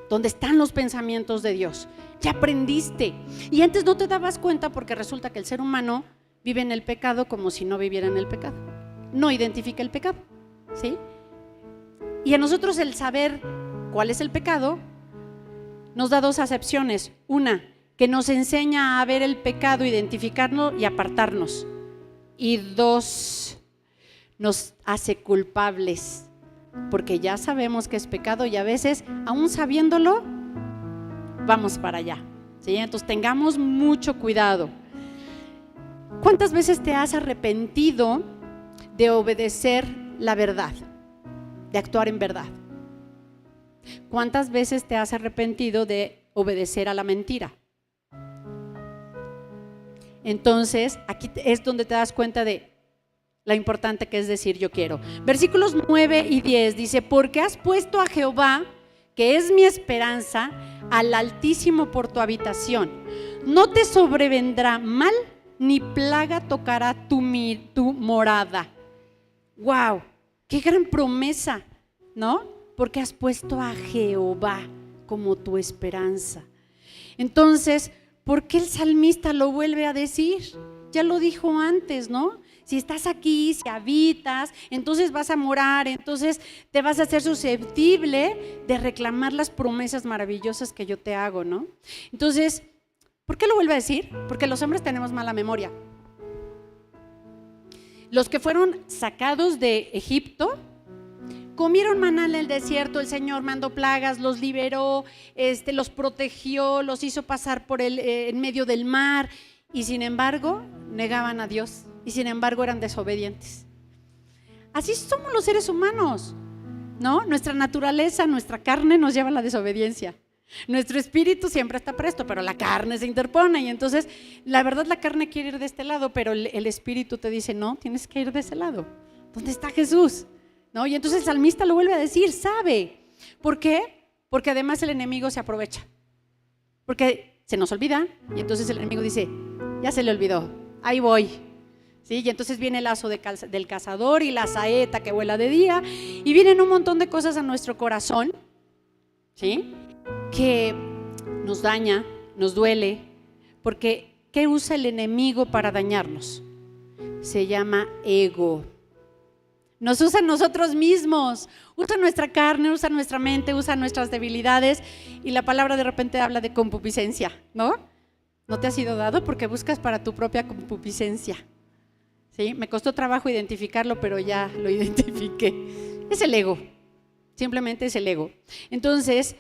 donde están los pensamientos de Dios. Ya aprendiste. Y antes no te dabas cuenta porque resulta que el ser humano vive en el pecado como si no viviera en el pecado. No identifica el pecado, ¿sí? Y a nosotros el saber cuál es el pecado nos da dos acepciones. Una, que nos enseña a ver el pecado, identificarlo y apartarnos. Y dos, nos hace culpables, porque ya sabemos que es pecado y a veces, aún sabiéndolo, vamos para allá, ¿sí? Entonces tengamos mucho cuidado. ¿Cuántas veces te has arrepentido de obedecer la verdad, de actuar en verdad? ¿Cuántas veces te has arrepentido de obedecer a la mentira? Entonces, aquí es donde te das cuenta de lo importante que es decir yo quiero. Versículos 9 y 10 dice, porque has puesto a Jehová, que es mi esperanza, al Altísimo por tu habitación. No te sobrevendrá mal, ni plaga tocará tu morada. ¡Wow! ¡Qué gran promesa! ¿No? Porque has puesto a Jehová como tu esperanza. Entonces, ¿por qué el salmista lo vuelve a decir? Ya lo dijo antes, ¿no? Si estás aquí, si habitas, entonces vas a morar, entonces te vas a hacer susceptible de reclamar las promesas maravillosas que yo te hago, ¿no? Entonces, ¿por qué lo vuelve a decir? Porque los hombres tenemos mala memoria. Los que fueron sacados de Egipto, comieron maná en el desierto, el Señor mandó plagas, los liberó, los protegió, los hizo pasar por en medio del mar, y sin embargo negaban a Dios, y sin embargo eran desobedientes. Así somos los seres humanos, ¿no? Nuestra naturaleza, nuestra carne nos lleva a la desobediencia. Nuestro espíritu siempre está presto, pero la carne se interpone, y entonces la verdad la carne quiere ir de este lado, pero el espíritu te dice no, tienes que ir de ese lado, ¿dónde está Jesús? ¿No? Y entonces el salmista lo vuelve a decir, sabe. ¿Por qué? Porque además el enemigo se aprovecha. Porque se nos olvida y entonces el enemigo dice, ya se le olvidó, ahí voy. ¿Sí? Y entonces viene el lazo del cazador y la saeta que vuela de día y vienen un montón de cosas a nuestro corazón, ¿sí? Que nos daña, nos duele, porque ¿qué usa el enemigo para dañarnos? Se llama ego. Nos usa nosotros mismos, usa nuestra carne, usa nuestra mente, usa nuestras debilidades, y la palabra de repente habla de concupiscencia, ¿no? ¿No te ha sido dado? Porque buscas para tu propia concupiscencia, ¿sí? Me costó trabajo identificarlo, pero ya lo identifiqué. Es el ego, simplemente es el ego. Entonces,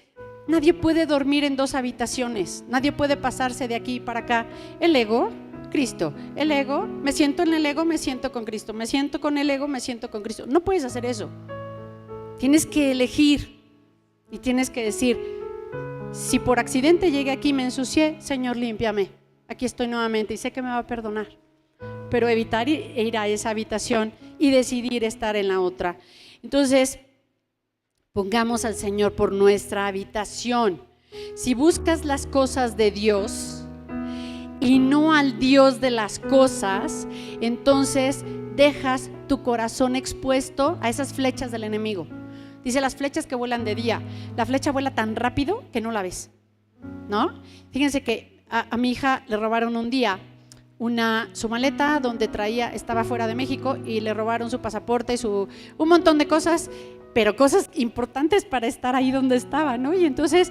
nadie puede dormir en dos habitaciones, nadie puede pasarse de aquí para acá. El ego, Cristo, el ego, me siento en el ego, me siento con Cristo, me siento con el ego, me siento con Cristo. No puedes hacer eso. Tienes que elegir y tienes que decir, si por accidente llegué aquí y me ensucié, Señor, límpiame, aquí estoy nuevamente y sé que me va a perdonar, pero evitar ir a esa habitación y decidir estar en la otra. Entonces, pongamos al Señor por nuestra habitación. Si buscas las cosas de Dios y no al Dios de las cosas, entonces dejas tu corazón expuesto a esas flechas del enemigo. Dice las flechas que vuelan de día. La flecha vuela tan rápido que no la ves, ¿no? Fíjense que a mi hija le robaron un día su maleta donde estaba fuera de México, y le robaron su pasaporte y un montón de cosas, pero cosas importantes para estar ahí donde estaba, ¿no? Y entonces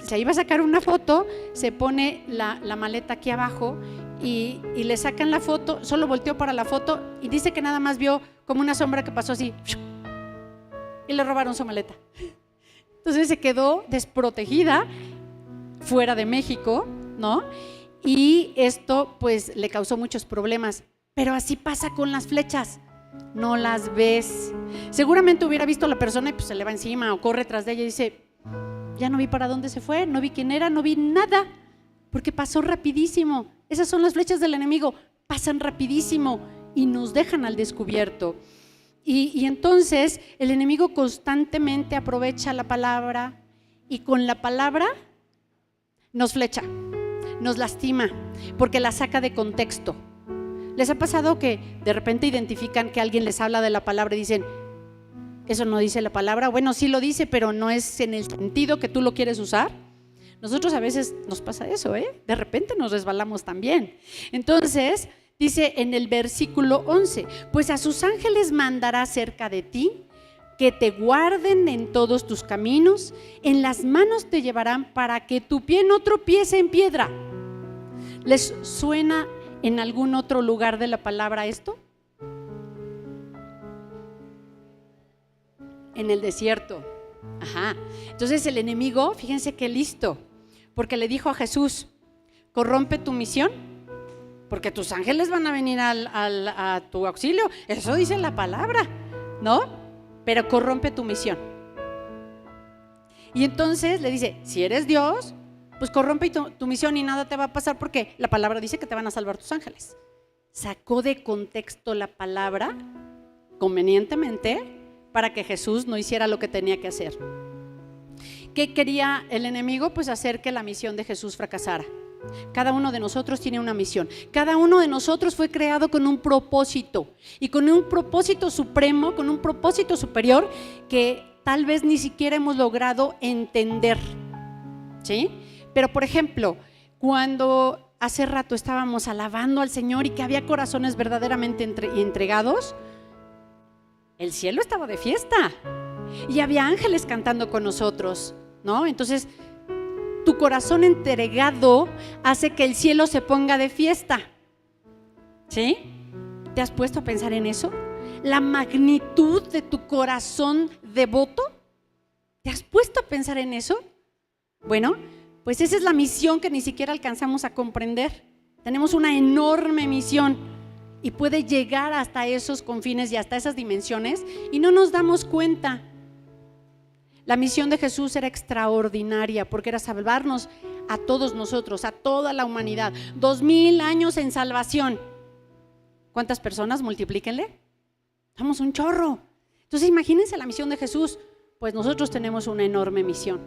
se iba a sacar una foto, se pone la maleta aquí abajo y le sacan la foto, solo volteó para la foto y dice que nada más vio como una sombra que pasó así y le robaron su maleta. Entonces se quedó desprotegida fuera de México, ¿no? Y esto pues le causó muchos problemas, pero así pasa con las flechas, no las ves. Seguramente hubiera visto a la persona y pues se le va encima o corre tras de ella y dice, ya no vi para dónde se fue, no vi quién era, no vi nada, porque pasó rapidísimo. Esas son las flechas del enemigo, pasan rapidísimo y nos dejan al descubierto. Y entonces el enemigo constantemente aprovecha la palabra y con la palabra nos flecha, nos lastima, porque la saca de contexto. ¿Les ha pasado que de repente identifican que alguien les habla de la palabra y dicen, eso no dice la palabra? Bueno, sí lo dice, pero no es en el sentido que tú lo quieres usar. Nosotros a veces nos pasa eso, de repente nos resbalamos también. Entonces dice en el versículo 11, pues a sus ángeles mandará cerca de ti, que te guarden en todos tus caminos, en las manos te llevarán para que tu pie no tropiece en piedra. ¿Les suena en algún otro lugar de la palabra esto? En el desierto. Ajá. Entonces el enemigo, fíjense qué listo, porque le dijo a Jesús, corrompe tu misión, porque tus ángeles van a venir a tu auxilio. Eso dice la palabra, ¿no? Pero corrompe tu misión. Y entonces le dice, si eres Dios, pues corrompe tu misión y nada te va a pasar, porque la palabra dice que te van a salvar tus ángeles. Sacó de contexto la palabra convenientemente para que Jesús no hiciera lo que tenía que hacer. ¿Qué quería el enemigo? Pues hacer que la misión de Jesús fracasara. Cada uno de nosotros tiene una misión. Cada uno de nosotros fue creado con un propósito, y con un propósito supremo, con un propósito superior que tal vez ni siquiera hemos logrado entender, ¿sí? Pero por ejemplo, cuando hace rato estábamos alabando al Señor y que había corazones verdaderamente entregados, el cielo estaba de fiesta y había ángeles cantando con nosotros, ¿no? Entonces tu corazón entregado hace que el cielo se ponga de fiesta, ¿sí? ¿Te has puesto a pensar en eso? La magnitud de tu corazón devoto. ¿Te has puesto a pensar en eso? Bueno, pues esa es la misión que ni siquiera alcanzamos a comprender. Tenemos una enorme misión y puede llegar hasta esos confines y hasta esas dimensiones y no nos damos cuenta. La misión de Jesús era extraordinaria porque era salvarnos a todos nosotros, a toda la humanidad. 2000 años en salvación. ¿Cuántas personas? Multiplíquenle. Somos un chorro. Entonces imagínense la misión de Jesús. Pues nosotros tenemos una enorme misión,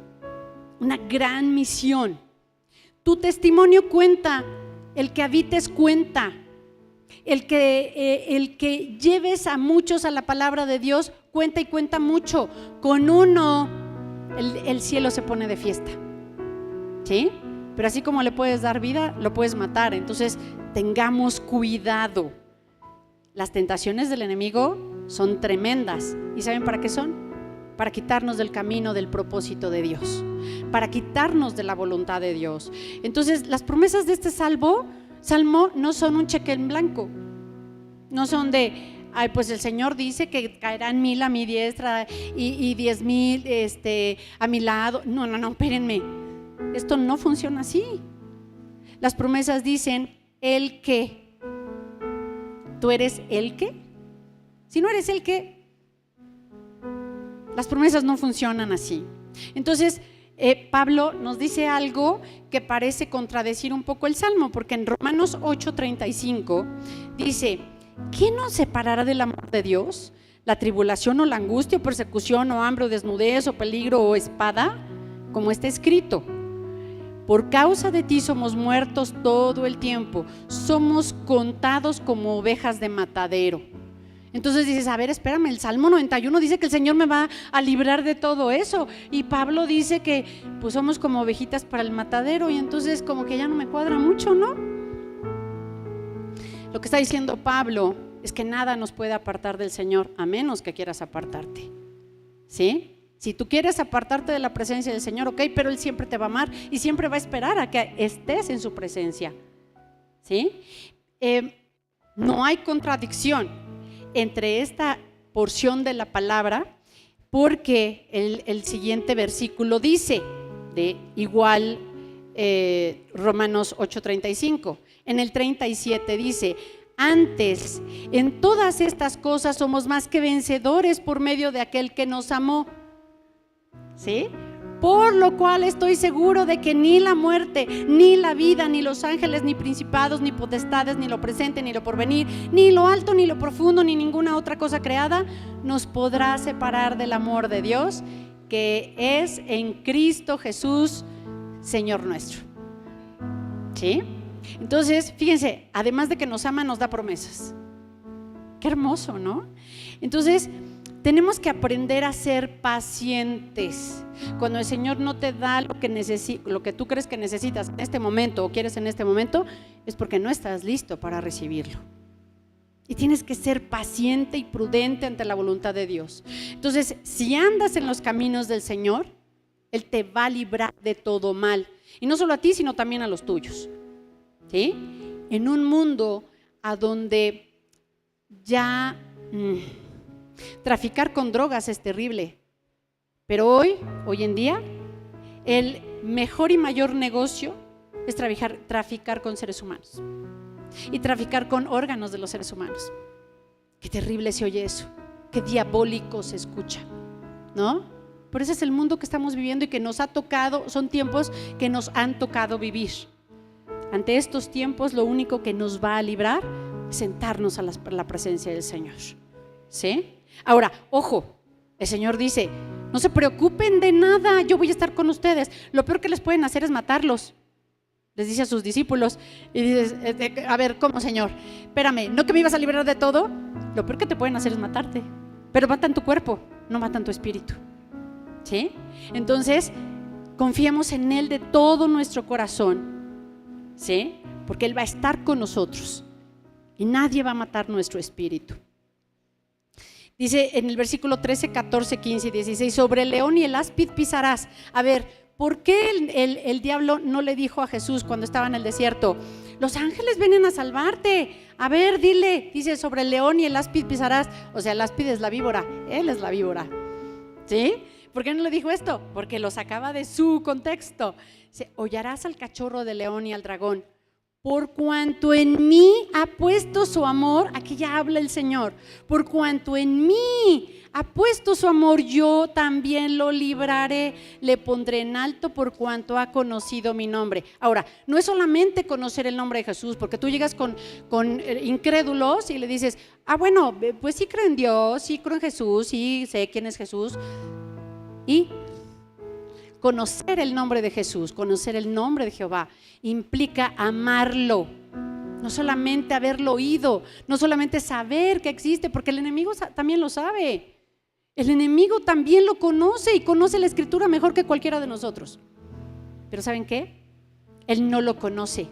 una gran misión. Tu testimonio cuenta, el que habites cuenta, el que lleves a muchos a la palabra de Dios cuenta y cuenta mucho. Con uno el cielo se pone de fiesta, ¿sí? Pero así como le puedes dar vida, lo puedes matar. Entonces tengamos cuidado. Las tentaciones del enemigo son tremendas. ¿Y saben para qué son? Para quitarnos del camino del propósito de Dios, para quitarnos de la voluntad de Dios. Entonces las promesas de este salmo no son un cheque en blanco. No son de, ay, pues el Señor dice que caerán 1000 a mi diestra y 10,000 a mi lado. No, espérenme. Esto no funciona así. Las promesas dicen, el que. ¿Tú eres el que? Si no eres el que, las promesas no funcionan así. Entonces, Pablo nos dice algo que parece contradecir un poco el Salmo, porque en Romanos 8:35 dice, ¿quién nos separará del amor de Dios? ¿La tribulación o la angustia o persecución o hambre o desnudez o peligro o espada? Como está escrito, por causa de ti somos muertos todo el tiempo, somos contados como ovejas de matadero. Entonces dices, a ver, espérame, el Salmo 91 dice que el Señor me va a librar de todo eso, y Pablo dice que pues somos como ovejitas para el matadero, y entonces como que ya no me cuadra mucho, ¿no? Lo que está diciendo Pablo es que nada nos puede apartar del Señor, a menos que quieras apartarte, ¿sí? Si tú quieres apartarte de la presencia del Señor, ok, pero Él siempre te va a amar y siempre va a esperar a que estés en su presencia, ¿sí? No hay contradicción entre esta porción de la palabra, porque el siguiente versículo dice, de igual Romanos 8:35, en el 37 dice, antes, en todas estas cosas somos más que vencedores por medio de aquel que nos amó, ¿sí? por lo cual estoy seguro de que ni la muerte, ni la vida, ni los ángeles, ni principados, ni potestades, ni lo presente, ni lo porvenir, ni lo alto, ni lo profundo, ni ninguna otra cosa creada nos podrá separar del amor de Dios que es en Cristo Jesús, Señor nuestro. ¿Sí? Entonces, fíjense, además de que nos ama, nos da promesas. Qué hermoso, ¿no? Entonces, tenemos que aprender a ser pacientes. Cuando el Señor no te da lo que tú crees que necesitas en este momento o quieres en este momento, es porque no estás listo para recibirlo. Y tienes que ser paciente y prudente ante la voluntad de Dios. Entonces, si andas en los caminos del Señor, Él te va a librar de todo mal. Y no solo a ti, sino también a los tuyos. ¿Sí? En un mundo a donde ya traficar con drogas es terrible, pero hoy en día el mejor y mayor negocio es traficar con seres humanos y traficar con órganos de los seres humanos. Qué terrible se oye eso, qué diabólico se escucha, ¿no? Pero ese es el mundo que estamos viviendo y que nos ha tocado, son tiempos que nos han tocado vivir. Ante estos tiempos lo único que nos va a librar es sentarnos a la presencia del Señor. ¿Sí? Ahora, ojo, el Señor dice, no se preocupen de nada, yo voy a estar con ustedes. Lo peor que les pueden hacer es matarlos. Les dice a sus discípulos y dices, a ver, ¿cómo, Señor? Espérame, ¿no que me ibas a librar de todo? Lo peor que te pueden hacer es matarte, pero matan tu cuerpo, no matan tu espíritu. ¿Sí? Entonces, confiemos en Él de todo nuestro corazón. ¿Sí? Porque Él va a estar con nosotros y nadie va a matar nuestro espíritu. Dice en el versículo 13, 14, 15 y 16, sobre el león y el áspid pisarás. A ver, ¿por qué el diablo no le dijo a Jesús cuando estaba en el desierto, los ángeles vienen a salvarte? A ver, dile, dice, sobre el león y el áspid pisarás. O sea, el áspid es la víbora, Él es la víbora. ¿Sí? ¿Por qué no le dijo esto? Porque lo sacaba de su contexto. Dice, hollarás al cachorro del león y al dragón. Por cuanto en mí ha puesto su amor, aquí ya habla el Señor, por cuanto en mí ha puesto su amor, yo también lo libraré, le pondré en alto por cuanto ha conocido mi nombre. Ahora, no es solamente conocer el nombre de Jesús, porque tú llegas con incrédulos y le dices, bueno, pues sí creo en Dios, sí creo en Jesús, sí sé quién es Jesús. Y conocer el nombre de Jesús, conocer el nombre de Jehová, implica amarlo. No solamente haberlo oído, no solamente saber que existe, porque el enemigo también lo sabe. El enemigo también lo conoce y conoce la Escritura mejor que cualquiera de nosotros. Pero ¿saben qué? Él no lo conoce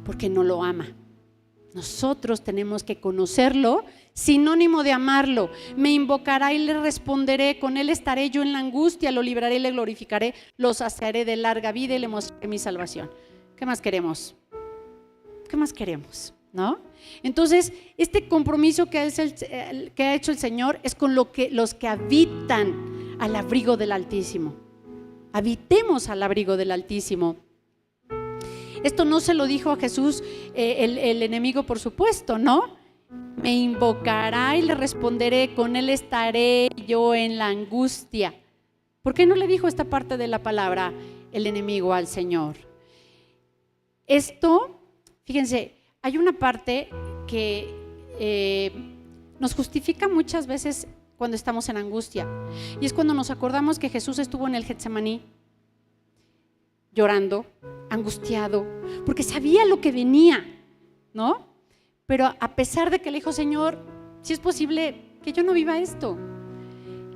porque no lo ama. Nosotros tenemos que conocerlo, sinónimo de amarlo. Me invocará y le responderé, con él estaré yo en la angustia, lo libraré y le glorificaré, lo saciaré de larga vida y le mostraré mi salvación. ¿Qué más queremos? ¿Qué más queremos? ¿No? Entonces, este compromiso que ha hecho el Señor es con los que habitan al abrigo del Altísimo. Habitemos al abrigo del Altísimo. Esto no se lo dijo a Jesús el enemigo, por supuesto, ¿no? Me invocará y le responderé, con él estaré yo en la angustia. ¿Por qué no le dijo esta parte de la palabra el enemigo al Señor? Esto, fíjense, hay una parte que nos justifica muchas veces cuando estamos en angustia, y es cuando nos acordamos que Jesús estuvo en el Getsemaní llorando, angustiado, porque sabía lo que venía, ¿no? Pero a pesar de que le dijo, Señor, si es posible que yo no viva esto,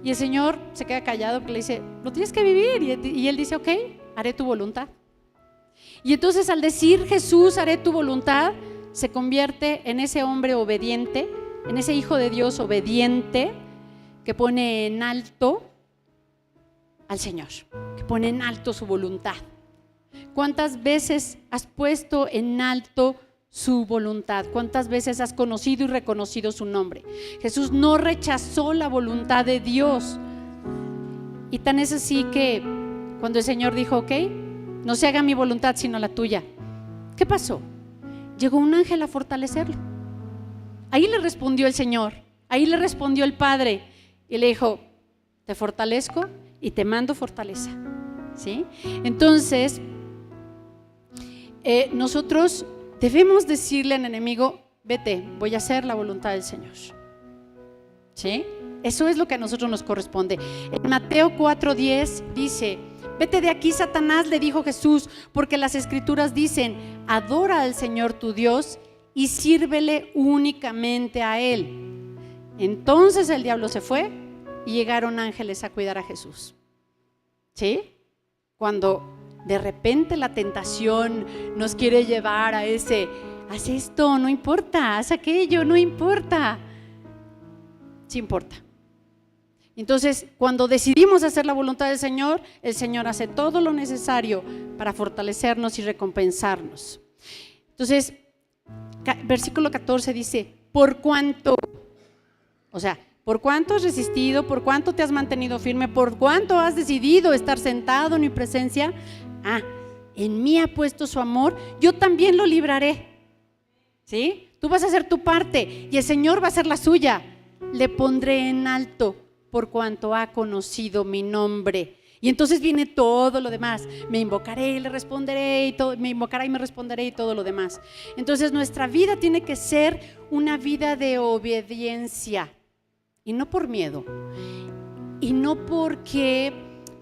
y el Señor se queda callado, que le dice, lo tienes que vivir, y él dice, ok, haré tu voluntad. Y entonces al decir Jesús, haré tu voluntad, se convierte en ese hombre obediente, en ese hijo de Dios obediente, que pone en alto al Señor, que pone en alto su voluntad. ¿Cuántas veces has puesto en alto su voluntad? ¿Cuántas veces has conocido y reconocido su nombre? Jesús no rechazó la voluntad de Dios. Y tan es así que cuando el Señor dijo, ok, no se haga mi voluntad sino la tuya, ¿qué pasó? Llegó un ángel a fortalecerlo. Ahí le respondió el Señor, ahí le respondió el Padre y le dijo, te fortalezco y te mando fortaleza. ¿sí? Entonces, nosotros debemos decirle al enemigo, vete, voy a hacer la voluntad del Señor, ¿sí? Eso es lo que a nosotros nos corresponde. En Mateo 4:10 dice, vete de aquí, Satanás, le dijo Jesús, porque las escrituras dicen, adora al Señor tu Dios y sírvele únicamente a Él. Entonces el diablo se fue y llegaron ángeles a cuidar a Jesús, ¿sí? Cuando de repente la tentación nos quiere llevar a ese, haz esto, no importa, haz aquello, no importa. Sí importa. Entonces, cuando decidimos hacer la voluntad del Señor, el Señor hace todo lo necesario para fortalecernos y recompensarnos. Entonces, versículo 14 dice, por cuanto, o sea, por cuánto has resistido, por cuánto te has mantenido firme, por cuánto has decidido estar sentado en mi presencia, en mí ha puesto su amor, yo también lo libraré, ¿sí? Tú vas a hacer tu parte y el Señor va a hacer la suya. Le pondré en alto por cuanto ha conocido mi nombre. Y entonces viene todo lo demás. Me invocaré y le responderé, y todo, me invocará y me responderé y todo lo demás. Entonces nuestra vida tiene que ser una vida de obediencia. Y no por miedo. Y no porque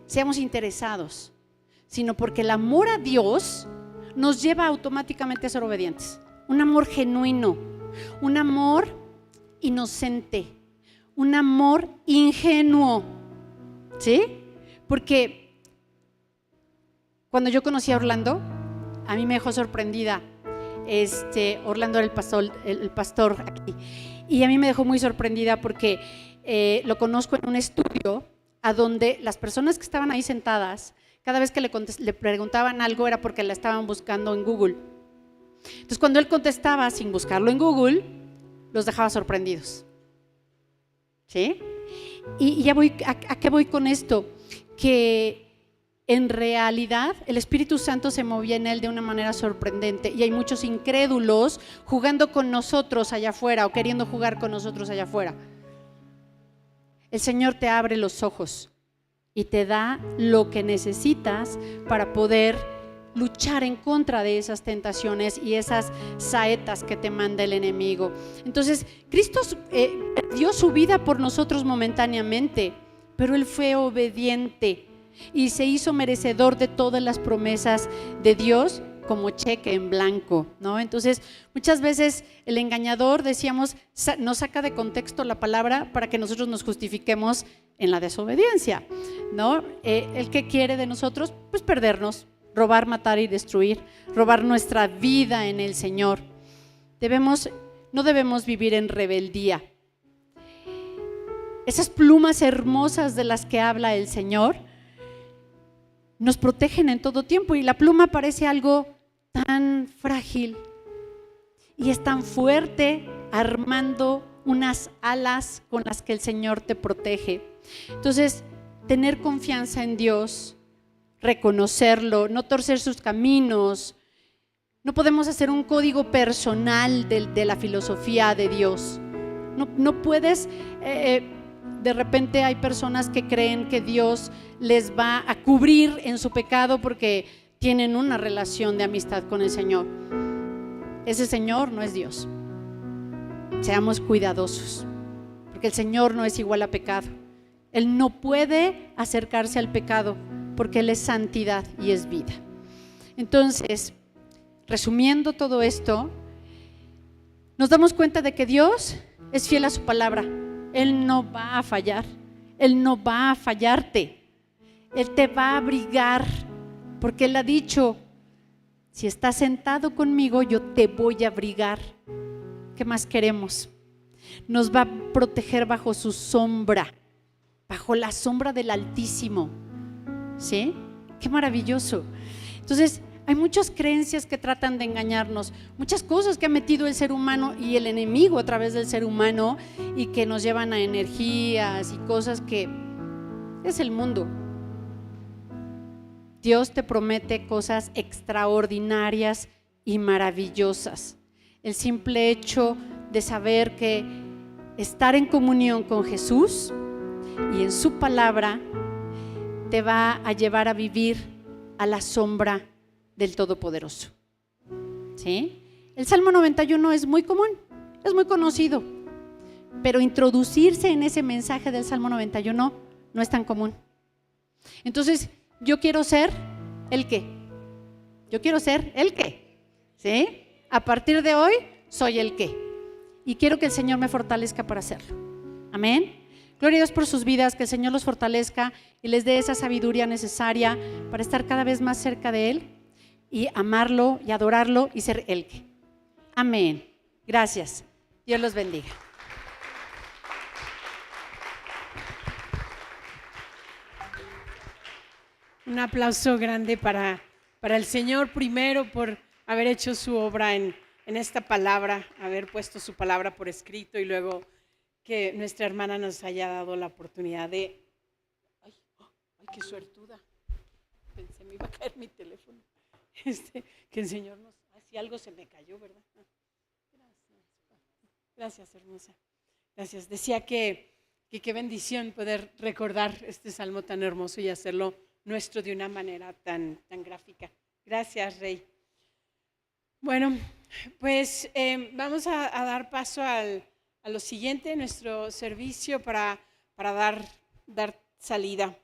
seamos interesados, sino porque el amor a Dios nos lleva automáticamente a ser obedientes. Un amor genuino, un amor inocente, un amor ingenuo, ¿sí? Porque cuando yo conocí a Orlando, a mí me dejó sorprendida. Orlando era el pastor aquí, y a mí me dejó muy sorprendida porque lo conozco en un estudio a donde las personas que estaban ahí sentadas, cada vez que le preguntaban algo era porque la estaban buscando en Google. Entonces cuando él contestaba sin buscarlo en Google, los dejaba sorprendidos, ¿sí? Y ya voy, ¿a qué voy con esto? Que en realidad el Espíritu Santo se movía en él de una manera sorprendente, y hay muchos incrédulos jugando con nosotros allá afuera, o queriendo jugar con nosotros allá afuera. El Señor te abre los ojos y te da lo que necesitas para poder luchar en contra de esas tentaciones y esas saetas que te manda el enemigo. Entonces, Cristo dio su vida por nosotros momentáneamente, pero Él fue obediente y se hizo merecedor de todas las promesas de Dios como cheque en blanco, ¿no? Entonces, muchas veces el engañador, decíamos, nos saca de contexto la palabra para que nosotros nos justifiquemos en la desobediencia, ¿no? El que quiere de nosotros, pues perdernos, robar, matar y destruir, robar nuestra vida en el Señor. No debemos vivir en rebeldía. Esas plumas hermosas de las que habla el Señor nos protegen en todo tiempo, y la pluma parece algo tan frágil y es tan fuerte, armando unas alas con las que el Señor te protege. Entonces, tener confianza en Dios, reconocerlo, no torcer sus caminos. No podemos hacer un código personal de la filosofía de Dios. No puedes, de repente hay personas que creen que Dios les va a cubrir en su pecado porque tienen una relación de amistad con el Señor. Ese Señor no es Dios. Seamos cuidadosos, porque el Señor no es igual a pecado. Él no puede acercarse al pecado porque Él es santidad y es vida. Entonces, resumiendo todo esto, nos damos cuenta de que Dios es fiel a su palabra. Él no va a fallar, Él no va a fallarte, Él te va a abrigar, porque Él ha dicho, si estás sentado conmigo, yo te voy a abrigar. ¿Qué más queremos? Nos va a proteger bajo su sombra, bajo la sombra del Altísimo, ¿sí? Qué maravilloso. Entonces, hay muchas creencias que tratan de engañarnos, muchas cosas que ha metido el ser humano y el enemigo a través del ser humano, y que nos llevan a energías y cosas que es el mundo. Dios te promete cosas extraordinarias y maravillosas. El simple hecho de saber que estar en comunión con Jesús y en su palabra te va a llevar a vivir a la sombra del Todopoderoso. ¿Sí? El Salmo 91 es muy común, es muy conocido, pero introducirse en ese mensaje del Salmo 91 no es tan común. Entonces, yo quiero ser el qué. Yo quiero ser el qué. ¿Sí? A partir de hoy, soy el qué. Y quiero que el Señor me fortalezca para hacerlo. Amén. Gloria a Dios por sus vidas, que el Señor los fortalezca y les dé esa sabiduría necesaria para estar cada vez más cerca de Él y amarlo y adorarlo y ser el qué. Amén. Gracias. Dios los bendiga. Un aplauso grande para el Señor, primero por haber hecho su obra en esta palabra, haber puesto su palabra por escrito, y luego que nuestra hermana nos haya dado la oportunidad de... ¡Ay, qué suertuda! Pensé me iba a caer mi teléfono. Que el Señor nos... Si algo se me cayó, ¿verdad? Gracias, hermosa. Gracias. Decía que qué bendición poder recordar este salmo tan hermoso y hacerlo nuestro de una manera tan gráfica. Gracias, Rey. Bueno, pues vamos a dar paso a lo siguiente, nuestro servicio para dar salida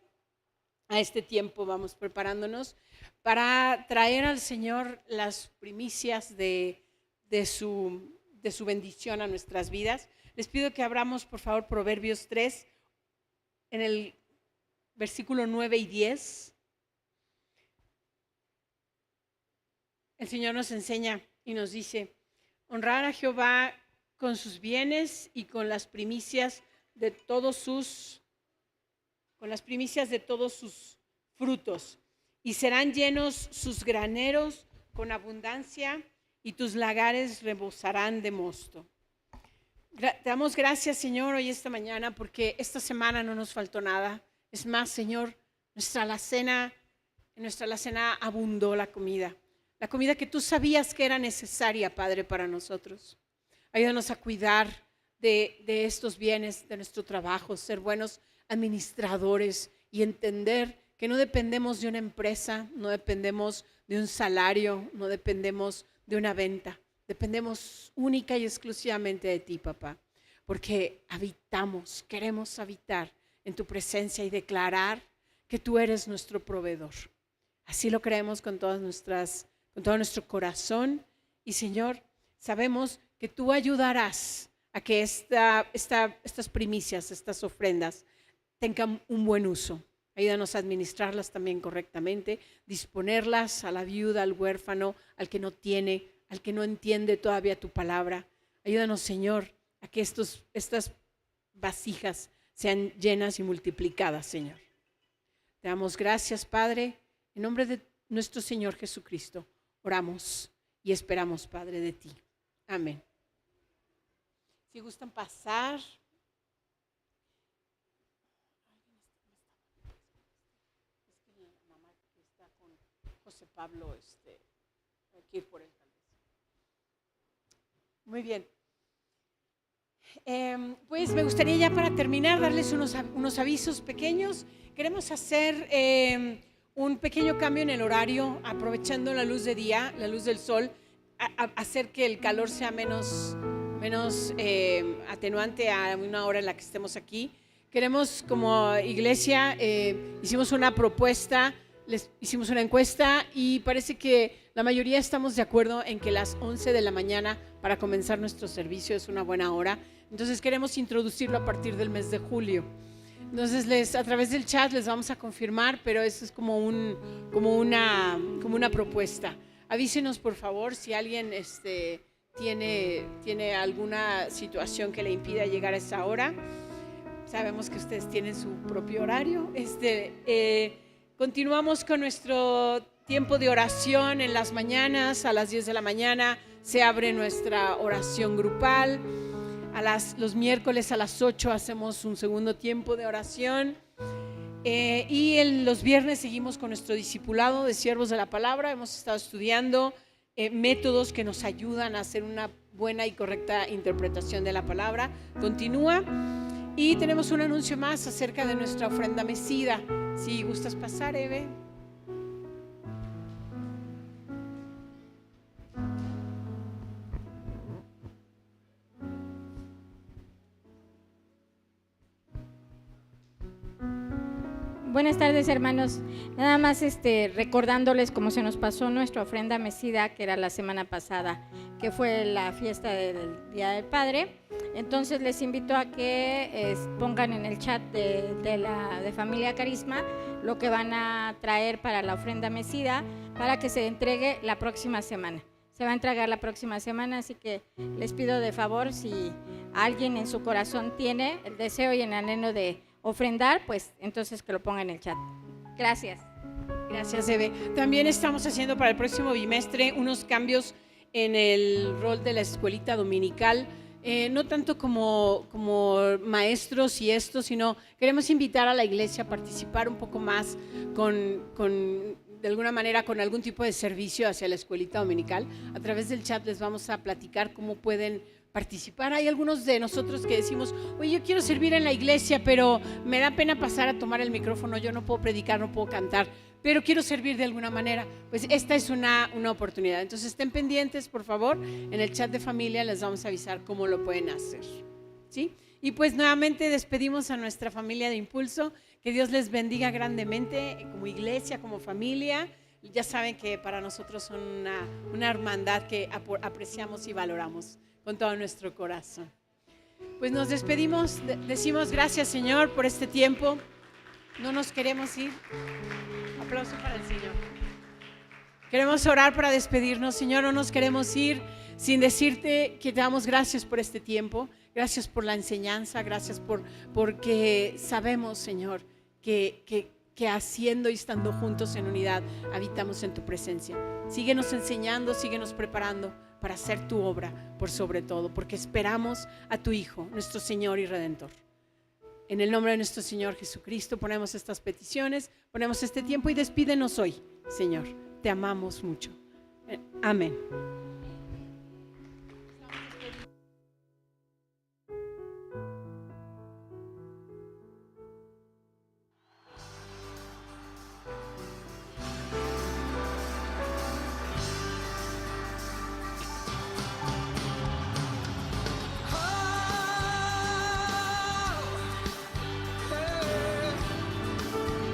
a este tiempo. Vamos preparándonos para traer al Señor las primicias de su bendición a nuestras vidas. Les pido que abramos, por favor, Proverbios 3, en el versículo 9 y 10. El Señor nos enseña y nos dice: honrar a Jehová con sus bienes y con las primicias de todos sus frutos, y serán llenos sus graneros con abundancia, y tus lagares rebosarán de mosto. Te damos gracias, Señor, hoy esta mañana, porque esta semana no nos faltó nada. Es más, Señor, en nuestra alacena abundó la comida que tú sabías que era necesaria, Padre, para nosotros. Ayúdanos a cuidar de estos bienes, de nuestro trabajo, ser buenos administradores y entender que no dependemos de una empresa, no dependemos de un salario, no dependemos de una venta. Dependemos única y exclusivamente de ti, papá, porque queremos habitar en tu presencia y declarar que tú eres nuestro proveedor. Así lo creemos con todo nuestro corazón. Y, Señor, sabemos que tú ayudarás a que estas primicias, estas ofrendas, tengan un buen uso. Ayúdanos a administrarlas también correctamente, disponerlas a la viuda, al huérfano, al que no tiene, al que no entiende todavía tu palabra. Ayúdanos, Señor, a que estas vasijas sean llenas y multiplicadas, Señor. Te damos gracias, Padre, en nombre de nuestro Señor Jesucristo. Oramos y esperamos, Padre, de ti. Amén. Si gustan pasar. Es que la mamá que está con José Pablo, hay que ir por él tal vez. Muy bien. Pues me gustaría ya para terminar darles unos avisos pequeños. Queremos hacer un pequeño cambio en el horario, aprovechando la luz de día, la luz del sol, hacer que el calor sea menos atenuante a una hora en la que estemos aquí. Queremos, como iglesia, hicimos una propuesta, les hicimos una encuesta y parece que la mayoría estamos de acuerdo en que las 11 de la mañana para comenzar nuestro servicio es una buena hora. Entonces queremos introducirlo a partir del mes de julio. Entonces a través del chat les vamos a confirmar, pero eso es como una propuesta. Avísenos, por favor, si alguien tiene alguna situación que le impida llegar a esa hora. Sabemos que ustedes tienen su propio horario. Continuamos con nuestro tiempo de oración en las mañanas. A las 10 de la mañana se abre nuestra oración grupal. Los miércoles a las 8 hacemos un segundo tiempo de oración. Y los viernes seguimos con nuestro discipulado de siervos de la palabra. Hemos estado estudiando métodos que nos ayudan a hacer una buena y correcta interpretación de la palabra. Continúa. Y tenemos un anuncio más acerca de nuestra ofrenda mecida. Si gustas pasar, Eve. Buenas tardes, hermanos. Nada más recordándoles cómo se nos pasó nuestra ofrenda mecida, que era la semana pasada, que fue la fiesta del Día del Padre. Entonces les invito a que pongan en el chat de Familia Carisma lo que van a traer para la ofrenda mecida, para que se entregue la próxima semana. Se va a entregar la próxima semana, así que les pido de favor, si alguien en su corazón tiene el deseo y el anhelo de ofrendar, pues entonces que lo ponga en el chat. Gracias. Gracias, Eve. También estamos haciendo para el próximo bimestre unos cambios en el rol de la escuelita dominical, no tanto como maestros y esto, sino queremos invitar a la iglesia a participar un poco más de alguna manera con algún tipo de servicio hacia la escuelita dominical. A través del chat les vamos a platicar cómo pueden participar. Hay algunos de nosotros que decimos, oye, yo quiero servir en la iglesia, pero me da pena pasar a tomar el micrófono, yo no puedo predicar, no puedo cantar, pero quiero servir de alguna manera. Pues esta es una oportunidad. Entonces estén pendientes, por favor, en el chat de familia les vamos a avisar cómo lo pueden hacer, ¿sí? Y pues nuevamente despedimos a nuestra familia de Impulso, que Dios les bendiga grandemente como iglesia, como familia. Ya saben que para nosotros son una hermandad que apreciamos y valoramos con todo nuestro corazón. Pues nos despedimos, decimos gracias, Señor, por este tiempo. No nos queremos ir. Aplauso para el Señor. Queremos orar para despedirnos, Señor. No nos queremos ir sin decirte que te damos gracias por este tiempo. Gracias por la enseñanza. Gracias porque sabemos, Señor, que haciendo y estando juntos en unidad habitamos en tu presencia. Síguenos enseñando, síguenos preparando para hacer tu obra por sobre todo, porque esperamos a tu Hijo, nuestro Señor y Redentor. En el nombre de nuestro Señor Jesucristo ponemos estas peticiones, ponemos este tiempo y despídenos hoy, Señor. Te amamos mucho. Amén.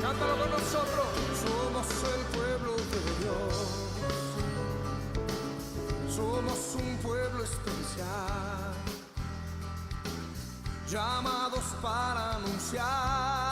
Cántalo con nosotros. Somos el pueblo de Dios. Somos un pueblo especial, llamados para anunciar